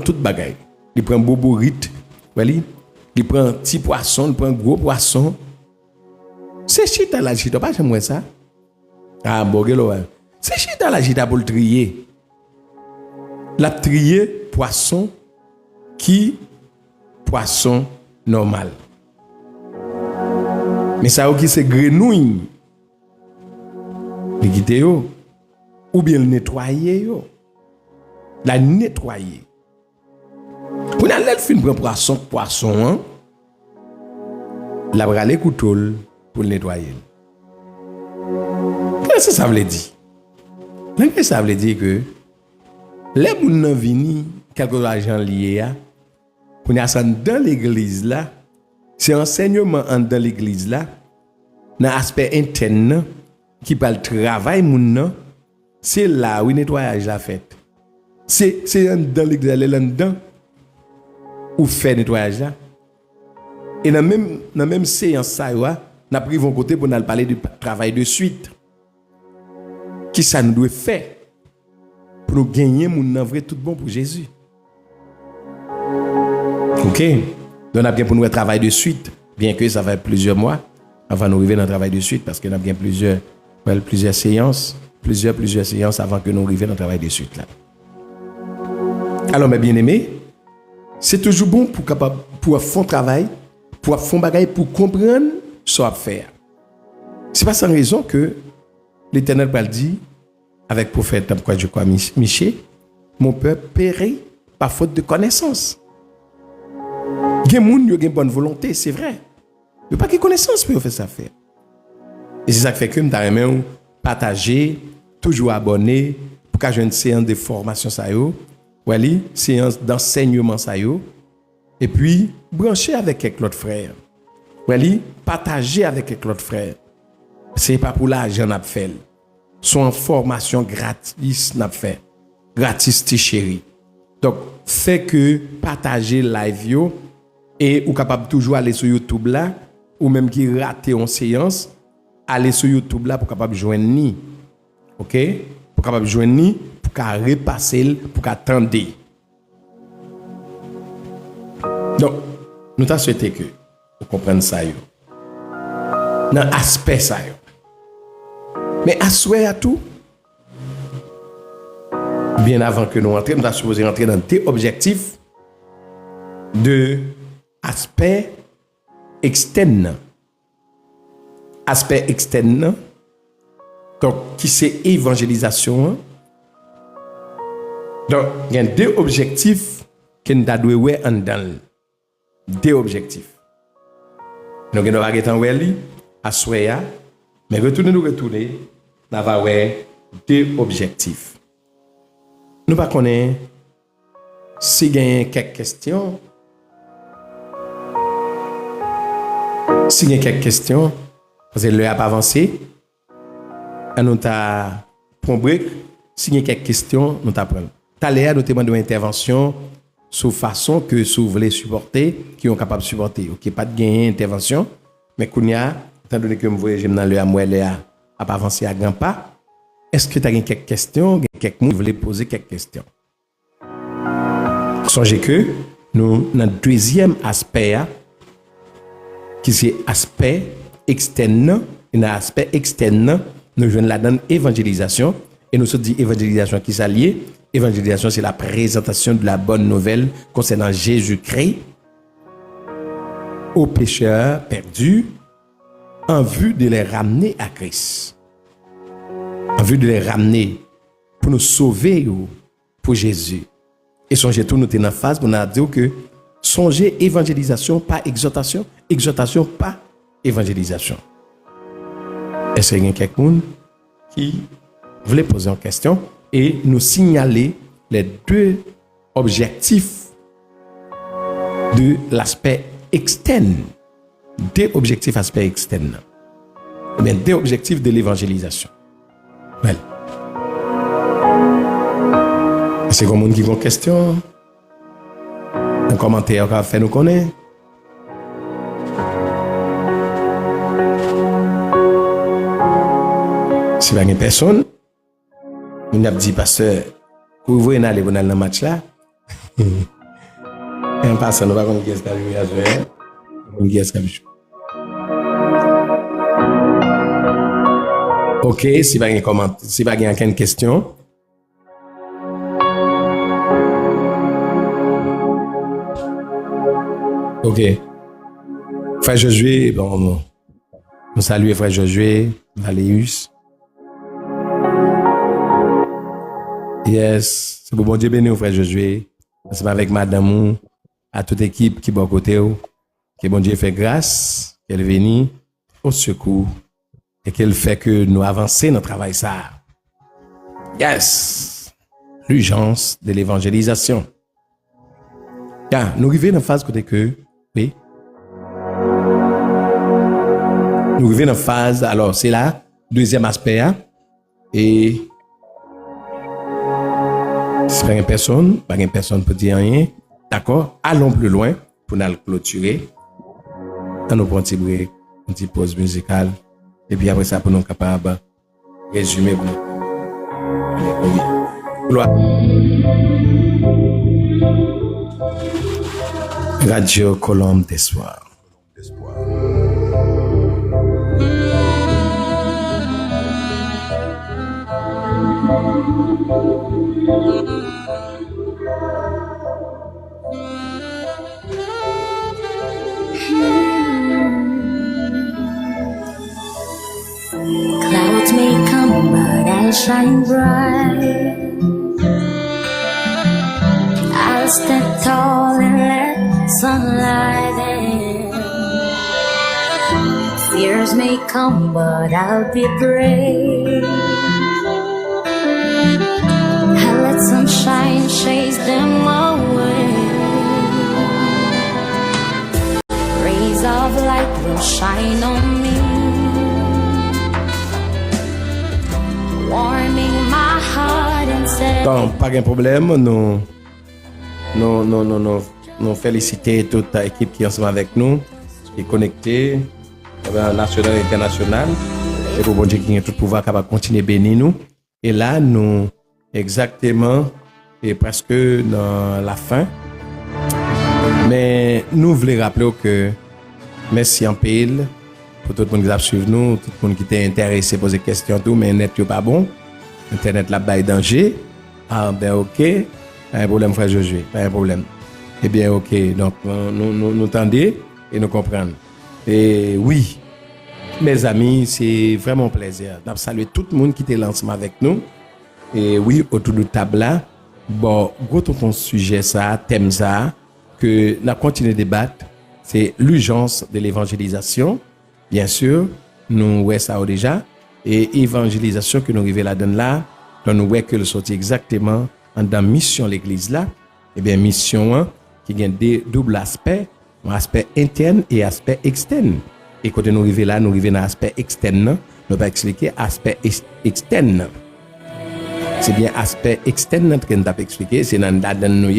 S2: toute bagaille. Ils prennent boborite, ils prennent petit poisson, ils prennent gros poisson. C'est chita la chita, pas j'aime ça. Ah, bon, c'est chita la chita pour le trier. La trier poisson qui poisson normal. Mais ça qui c'est grenouille. Le quitter yo ou bien le nettoyer yo. La nettoyer. Pour aller fin prendre poisson hein, la brale couteau pour le nettoyer. Qu'est-ce que ça veut dire? Qu'est-ce que ça veut dire que les gens qui viennent, quelques agents liés, pour nous dans l'église là, c'est enseignement dans l'église là, dans l'aspect interne, qui parle travail, c'est là où le nettoyage la fait. C'est dans l'église là-dedans, où fait le nettoyage là. Et dans la même séance, ça, nous avons pris mon côté pour nous parler du travail de suite. Qui ça nous doit faire pour nous gagner mon vrai tout bon pour Jésus. OK? Donc, on a bien pour nous un travail de suite, bien que ça fait plusieurs mois avant de nous arriver dans le travail de suite, parce qu'on a bien plusieurs séances, plusieurs séances avant que nous arrivions dans le travail de suite. Là. Alors, mes bien-aimés, c'est toujours bon pour faire un travail, pour faire un bagage, pour comprendre ce qu'on va faire. Ce n'est pas sans raison que l'Éternel va le dire avec le prophète, je crois, Michée, mon peuple périt par faute de connaissance. Il y a des gens qui ont une bonne volonté, c'est vrai. Il n'y a pas de connaissance pour faire ça faire. Et c'est ça qui fait que je vais partager, toujours abonner, pour que j'ai une séance de formation, une séance d'enseignement, et puis brancher avec quelques autres frères. Partager avec quelques autres frères. Ce n'est pas pour l'argent qu'on a fait. C'est une formation gratis qu'on a fait. Gratis, t'es chéri. Donc, fait que partager live yo, et ou capable toujours aller sur YouTube là, ou même qui rate une séance, aller sur YouTube là pour capable joindre ni. OK? Pour capable joindre ni, pour qu'à repasser, pour qu'à attendre. Donc, nous t'as souhaité que vous compreniez ça yo. Dans l'aspect ça yo. Mais à tout, bien avant que nous entrions, nous sommes supposés entrer dans des objectifs de aspect externe. Aspect externe, donc qui c'est évangélisation. Donc, il y a deux objectifs que nous devons voir en dedans. Deux objectifs. Nous devons regarder en Weli, à Soya, mais retourner, nous avons deux objectifs. Nous ne connaissons pas si il y a quelques questions. Si il y a quelques questions, parce que l'heure a avancé, nous avons pris break. Si il y a quelques questions, nous avons Taléa, nous demandons une intervention sous façon que si vous voulez supporter, qui sont capables de supporter. Ok, pas de gain intervention, mais Kounia, étant donné que je voyage dans le Amouéléa, à pas avancer à grands pas, est-ce que tu as quelques questions, quelques mots, vous voulez poser quelques questions? Songez que nous, dans le deuxième aspect, qui c'est aspect externe, et dans l'aspect externe, nous jouons là-dedans évangélisation, et nous se dit évangélisation qui s'allie. Évangélisation, c'est la présentation de la bonne nouvelle concernant Jésus-Christ aux pécheurs perdus en vue de les ramener à Christ. En vue de les ramener pour nous sauver pour Jésus. Et songez tout, nous sommes en phase pour nous dire que songez évangélisation, pas exhortation. Exhortation, pas évangélisation. Est-ce qu'il y a quelqu'un qui voulait poser une question et nous signaler les deux objectifs de l'aspect externe. Deux objectifs aspect externe. Mais deux objectifs de l'évangélisation. Well. C'est comme monde qui a une question. Un commentaire qu'on fait nous connaître. Si il n'y a personne, on a dit, pasteur, vous voulez aller dans le match là? Un pasteur, nous ne savons pas qui est-ce qui a joué. Qui est-ce qui a joué? Ok, si il n'y a pas de question. OK. Frère Josué, bon, nous saluons Frère Josué, Valéus. Yes, c'est pour bon Dieu béni, Frère Josué. C'est avec madame, à toute équipe qui est bon côté, que bon Dieu fait grâce, qu'elle vienne au secours et qu'elle fait que nous avancions notre travail ça. Yes, l'urgence de l'évangélisation. Car nous arrivons dans la phase côté que, oui, nous arrivons dans la phase, alors c'est là, deuxième aspect, hein, et si pas une personne peut dire rien, d'accord, allons plus loin pour nous clôturer, on nous prend un petit pause musicale, et puis après ça, pour nous capables de résumer pour nous. Gloire. Radio Colombe d'Espoir.
S6: Clouds may come, but I'll shine bright. I'll stand tall and let sunlight in. Fears may come, but I'll be brave. I'll let sunshine chase them away. Rays of light will shine on me, warming my heart and set.
S2: Donc, pas de problème, nous féliciter toute l'équipe qui est ensemble avec nous, qui est connectée, national et international, et pour bon Dieu qui a tout pouvoir capable continuer à bénir nous. Et là, nous, exactement, et presque dans la fin, mais nous voulons rappeler que merci en pile pour tout le monde qui a suivi nous, tout le monde qui était intéressé, poser des questions, tout, mais net n'est pas bon. Internet là bas est danger. Ah ben ok, pas un problème frère Josué, pas un problème. Eh bien ok, donc nous tendez et nous comprenons. Et oui, mes amis, c'est vraiment un plaisir de saluer tout le monde qui était lancement avec nous. Et oui, autour de table là, bon, gros ton sujet ça, thème ça, que nous continuons de débattre, c'est l'urgence de l'évangélisation. Bien sûr, nous voyons ça déjà. Et évangélisation que nous arrivons là-dedans là, donc nous voyons que le sorti exactement dans mission l'église là. Eh bien, mission hein, qui a des doubles aspects, un aspect interne et aspect externe. Et quand nous arrivons là, nous arrivons dans l'aspect externe, nous allons expliquer l'aspect externe. C'est bien l'aspect externe que nous avons expliqué, c'est dans la nous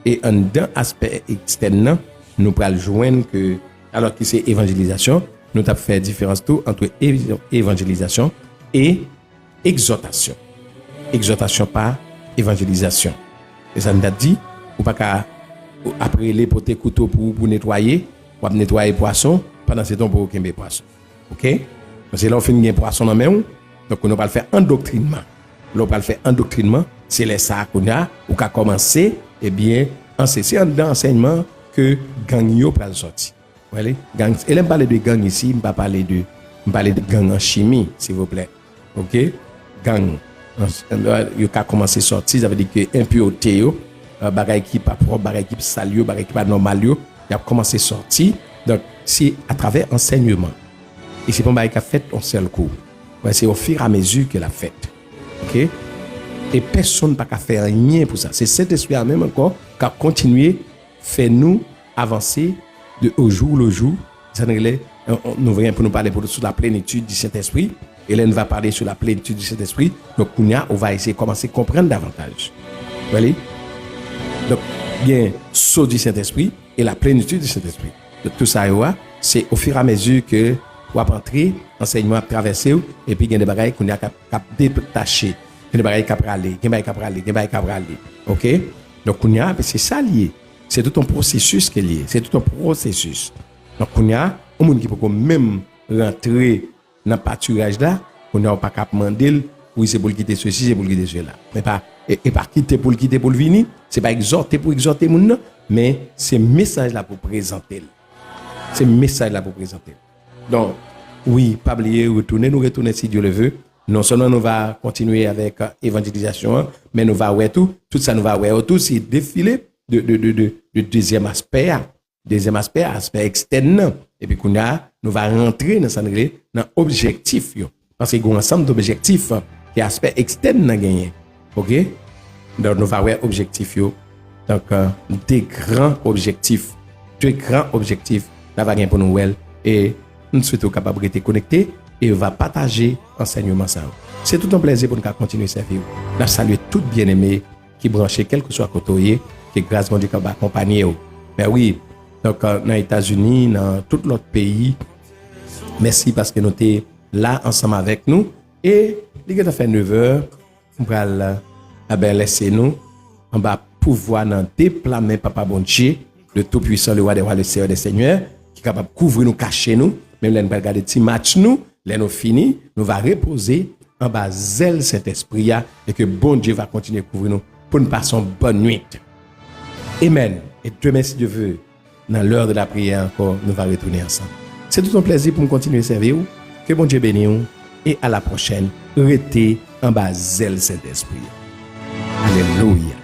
S2: et dans l'aspect externe, nous allons joindre que, alors que c'est évangélisation, nous avons fait différence tout entre évangélisation et exhortation. Exhortation pas évangélisation. Et ça nous a dit, ou pas qu'à après les potes couteau pour nettoyer, pour nettoyer poisson pendant ce temps pour qu'il poisson. OK? Parce que là on fait un poisson dans main, donc on va le faire endoctrinement. Là on va le faire endoctrinement, c'est les ça qu'on a ou qu'a commencer et bien c'est dans enseignement que gang yo pral sortir. Voilà, gang, elle aime parler de gang ici, on va parler de gang en chimie s'il vous plaît. OK? Gang yo ka commencer sortir, ça veut dire que impureté yo bagay qui pas propre, bagay qui sale yo, bagay qui pas normal yo, il a commencé sortir. Donc c'est à travers enseignement. Et c'est pas bagay qui a fait en seul coup. Ouais, c'est au fur et à mesure que l'a fait. OK? Et personne pas qu'à faire rien pour ça. C'est cet esprit même encore qui a continué faire nous avancer de au jour le jour. Ça nous vient pour nous parler sur la plénitude du Saint-Esprit. Hélène va parler sur la plénitude du Saint-Esprit. Donc on va essayer de commencer à comprendre davantage. Vous voyez? Donc bien saut du Saint-Esprit et la plénitude du Saint-Esprit. Donc tout ça c'est au fur et à mesure que on va entrer, enseignement à traverser et puis il y a des bagages qu'on a cap détacher. Il y a des bagages qui peuvent aller. OK? Donc c'est ça lié. C'est tout un processus qui est lié. C'est tout un processus. Donc on a un monde qui peut même rentrer dans le pâturage là, on n'a pas qu'à demander oui c'est pour quitter ceci, c'est pour quitter cela. Mais pas et pas quitter pour le venir, c'est pas exhorter pour exhorter monde, mais c'est message là pour présenter. C'est message là pour présenter. Donc, oui, pas oublier, nous retourner si Dieu le veut. Non seulement nous va continuer avec évangélisation, mais nous va voir tout ça nous va voir tout, c'est défilé de deuxième aspect. Deuxième aspect externe. Et puis, nous va rentrer dans l'objectif. Parce qu'il y a un ensemble d'objectifs qui est aspect externe gagné. OK? Donc, nous va voir objectif. Donc, des grands objectifs. Nous va gagner pour nous. Et nous souhaitons capable de rester connectés et va partager enseignement ça. C'est tout un plaisir pour nous continuer à servir. Nous saluons tous bien-aimés qui branchent, quel que soit côté, qui grâce à Dieu qui va accompagner. Mais oui, donc dans les États-Unis, dans tout l'autre pays, merci parce que nous sommes là ensemble avec nous. Et il a fait 9h, on va laisser nous, on va pouvoir nous déployer Papa Bon Dieu, le Tout-Puissant, le Roi des Rois, le Seigneur des Seigneurs, qui est capable de couvrir nous, cacher nous, même là, nous va regarder petit match nous, là nous fini, nous va reposer en bas zèle Saint-Esprit et que bon Dieu va continuer à couvrir nous pour nous passer une bonne nuit. Amen. Et demain, si Dieu veut, dans l'heure de la prière encore, nous allons retourner ensemble. C'est tout un plaisir pour nous continuer à servir. Que bon Dieu bénisse et à la prochaine. Restez en bas zèle Saint-Esprit. Alléluia.